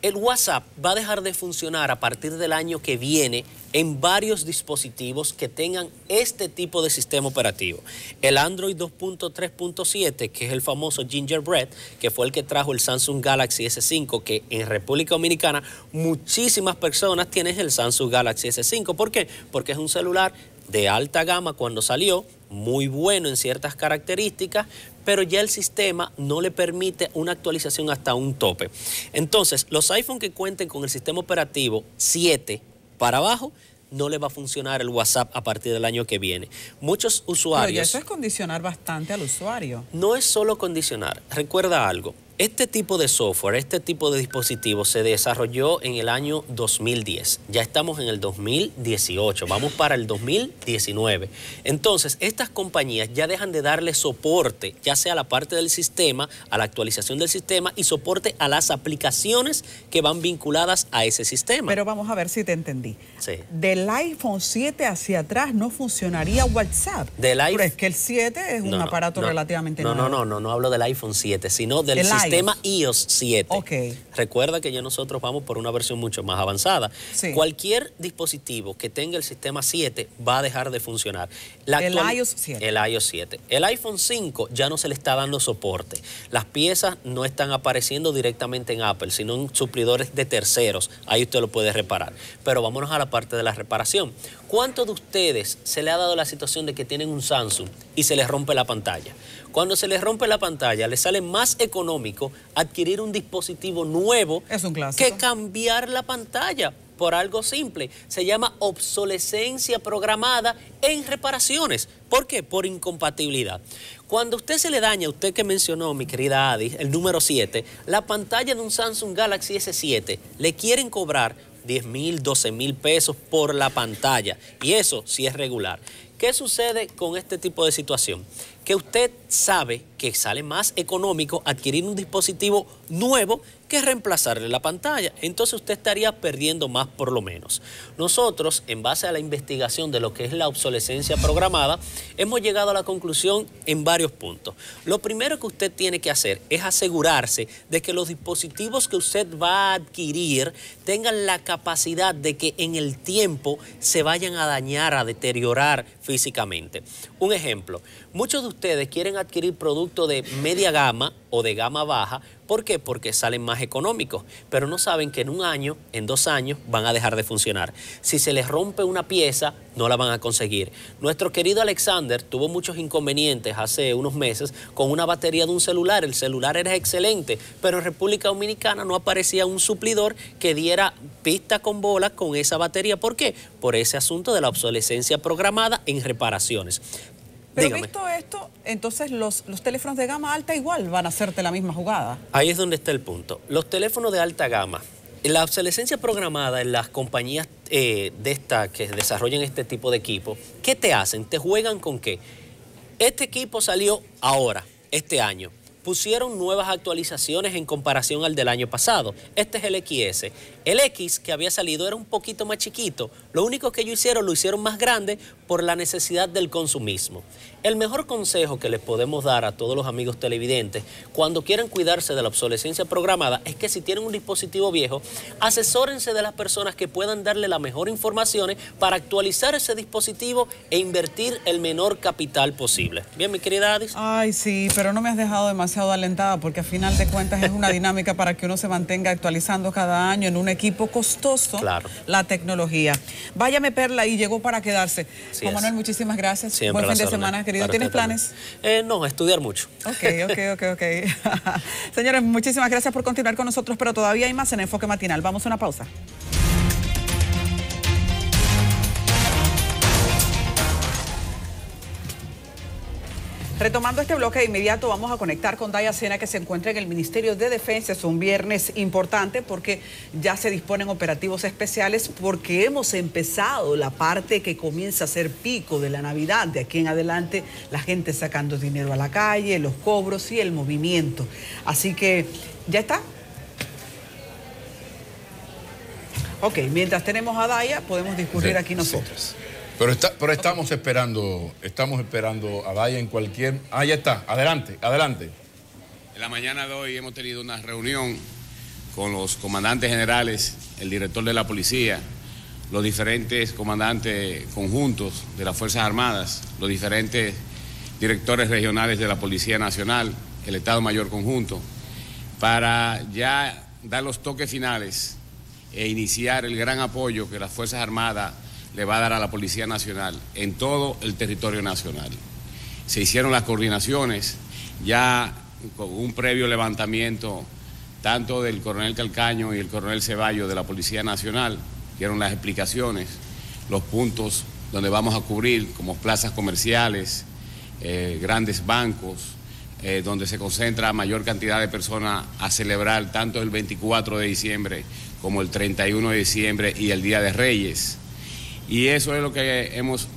El WhatsApp va a dejar de funcionar a partir del año que viene en varios dispositivos que tengan este tipo de sistema operativo. El Android 2.3.7, que es el famoso Gingerbread, que fue el que trajo el Samsung Galaxy S5, que en República Dominicana muchísimas personas tienen el Samsung Galaxy S5. ¿Por qué? Porque es un celular de alta gama cuando salió, muy bueno en ciertas características, pero ya el sistema no le permite una actualización hasta un tope. Entonces, los iPhone que cuenten con el sistema operativo 7 para abajo, no le va a funcionar el WhatsApp a partir del año que viene. Muchos usuarios... Pero ya eso es condicionar bastante al usuario. No es solo condicionar. Recuerda algo. Este tipo de software, este tipo de dispositivo se desarrolló en el año 2010. Ya estamos en el 2018, vamos para el 2019. Entonces, estas compañías ya dejan de darle soporte, ya sea a la parte del sistema, a la actualización del sistema y soporte a las aplicaciones que van vinculadas a ese sistema. Pero vamos a ver si te entendí. Sí. Del iPhone 7 hacia atrás no funcionaría WhatsApp. Pero es que el 7 es un aparato relativamente nuevo. No hablo del iPhone 7, sino del sistema iOS 7. Okay. Recuerda que ya nosotros vamos por una versión mucho más avanzada. Sí. Cualquier dispositivo que tenga el sistema 7 va a dejar de funcionar. El iOS 7. El iOS 7. El iPhone 5 ya no se le está dando soporte. Las piezas no están apareciendo directamente en Apple, sino en suplidores de terceros. Ahí usted lo puede reparar. Pero vámonos a la parte de la reparación. ¿Cuántos de ustedes se le ha dado la situación de que tienen un Samsung y se les rompe la pantalla? Cuando se les rompe la pantalla, les sale más económico adquirir un dispositivo nuevo que cambiar la pantalla. Por algo simple, se llama obsolescencia programada en reparaciones. ¿Por qué? Por incompatibilidad. Cuando usted se le daña, usted que mencionó, mi querida Adi, el número 7, la pantalla de un Samsung Galaxy S7, le quieren cobrar 10,000, 12,000 pesos por la pantalla. Y eso sí es regular. ¿Qué sucede con este tipo de situación? Que usted sabe que sale más económico adquirir un dispositivo nuevo que reemplazarle la pantalla. Entonces usted estaría perdiendo más por lo menos. Nosotros, en base a la investigación de lo que es la obsolescencia programada, hemos llegado a la conclusión en varios puntos. Lo primero que usted tiene que hacer es asegurarse de que los dispositivos que usted va a adquirir tengan la capacidad de que en el tiempo se vayan a dañar, a deteriorar físicamente. Un ejemplo, muchos de ustedes quieren adquirir productos de media gama o de gama baja. ¿Por qué? Porque salen más económicos, pero no saben que en un año, en 2 años, van a dejar de funcionar. Si se les rompe una pieza, no la van a conseguir. Nuestro querido Alexander tuvo muchos inconvenientes hace unos meses con una batería de un celular. El celular era excelente, pero en República Dominicana no aparecía un suplidor que diera pista con bola con esa batería. ¿Por qué? Por ese asunto de la obsolescencia programada en reparaciones. Pero Dígame. visto esto, entonces los teléfonos de gama alta igual van a hacerte la misma jugada. Ahí es donde está el punto. Los teléfonos de alta gama, la obsolescencia programada en las compañías de estas que desarrollan este tipo de equipo, ¿qué te hacen? ¿Te juegan con qué? Este equipo salió ahora, este año. Pusieron nuevas actualizaciones en comparación al del año pasado. Este es el XS. El X que había salido era un poquito más chiquito. Lo único que ellos hicieron, lo hicieron más grande por la necesidad del consumismo. El mejor consejo que les podemos dar a todos los amigos televidentes cuando quieran cuidarse de la obsolescencia programada es que si tienen un dispositivo viejo, asesórense de las personas que puedan darle las mejores informaciones para actualizar ese dispositivo e invertir el menor capital posible. Bien, mi querida Adis. Ay, sí, pero no me has dejado demasiado alentada porque a final de cuentas es una dinámica para que uno se mantenga actualizando cada año en un equipo costoso. Claro. La tecnología. Váyame Perla y llegó para quedarse. Juan Manuel, muchísimas gracias. Siempre Buen fin de las órdenes. semana, querido. Para ¿Tienes usted planes? No, estudiar mucho. Ok. Señores, muchísimas gracias por continuar con nosotros, pero todavía hay más en Enfoque Matinal. Vamos a una pausa. Retomando este bloque de inmediato, vamos a conectar con Daya Sena, que se encuentra en el Ministerio de Defensa. Es un viernes importante porque ya se disponen operativos especiales, porque hemos empezado la parte que comienza a ser pico de la Navidad. De aquí en adelante, la gente sacando dinero a la calle, los cobros y el movimiento. Así que, ¿ya está? Ok, mientras tenemos a Daya, podemos discurrir aquí nosotros. Sí. Pero estamos esperando a Daya en cualquier... Ah, ya está. Adelante. En la mañana de hoy hemos tenido una reunión con los comandantes generales, el director de la policía, los diferentes comandantes conjuntos de las Fuerzas Armadas, los diferentes directores regionales de la Policía Nacional, el Estado Mayor Conjunto, para ya dar los toques finales e iniciar el gran apoyo que las Fuerzas Armadas le va a dar a la Policía Nacional en todo el territorio nacional. Se hicieron las coordinaciones, ya con un previo levantamiento tanto del coronel Calcaño y el coronel Ceballos de la Policía Nacional, dieron las explicaciones, los puntos donde vamos a cubrir, como plazas comerciales, grandes bancos, donde se concentra mayor cantidad de personas a celebrar tanto el 24 de diciembre como el 31 de diciembre y el Día de Reyes. Y eso es lo que hemos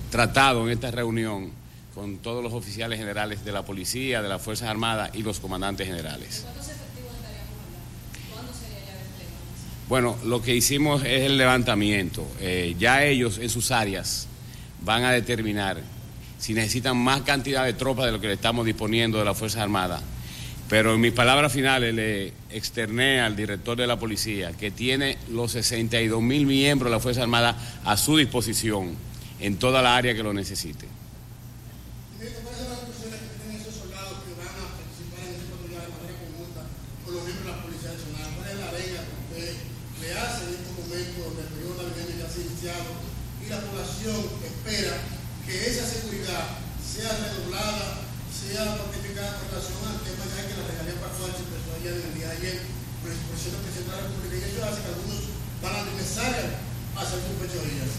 tratado en esta reunión con todos los oficiales generales de la policía, de las Fuerzas Armadas y los comandantes generales. ¿Cuántos efectivos estaríamos hablando? ¿Cuándo sería ya el desplegado? Bueno, lo que hicimos es el levantamiento. Ya ellos en sus áreas van a determinar si necesitan más cantidad de tropas de lo que le estamos disponiendo de las Fuerzas Armadas. Pero en mis palabras finales le externé al director de la policía que tiene los 62.000 miembros de la Fuerza Armada a su disposición en toda la área que lo necesite. ¿Cuáles son las funciones que tienen esos soldados que van a participar en esta oportunidad de manera conjunta con los miembros de la Policía Nacional? ¿Cuál es la venia que usted le hace en estos momentos donde el periodo navideño ya se ha iniciado y la población espera que esa seguridad sea redoblada, sea fortificada con relación al tema ya que la regalía pasó al expresó ayer en el día de ayer por la exposición del presidente de la República, y eso hace que algunos van a empezar a hacer sus fechorías?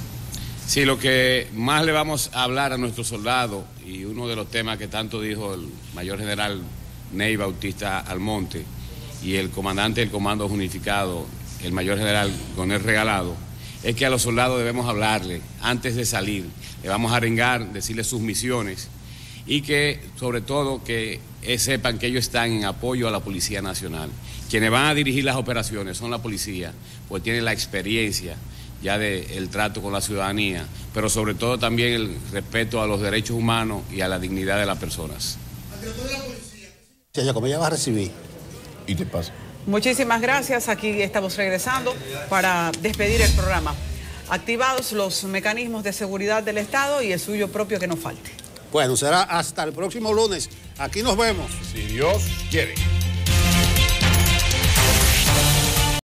Sí, lo que más le vamos a hablar a nuestros soldados, y uno de los temas que tanto dijo el mayor general Ney Bautista Almonte y el comandante del Comando Unificado, el mayor general Gonel Regalado, es que a los soldados debemos hablarle antes de salir, le vamos a arengar, decirles sus misiones, y que sobre todo que sepan que ellos están en apoyo a la Policía Nacional. Quienes van a dirigir las operaciones son la policía, pues tienen la experiencia ya del trato con la ciudadanía, pero sobre todo también el respeto a los derechos humanos y a la dignidad de las personas. Al director de la policía. Sí, como ella va a recibir. ¿Y te pasa? Muchísimas gracias. Aquí estamos regresando para despedir el programa. activados los mecanismos de seguridad del Estado y el suyo propio que no falte. Bueno, será hasta el próximo lunes. Aquí nos vemos. Si Dios quiere.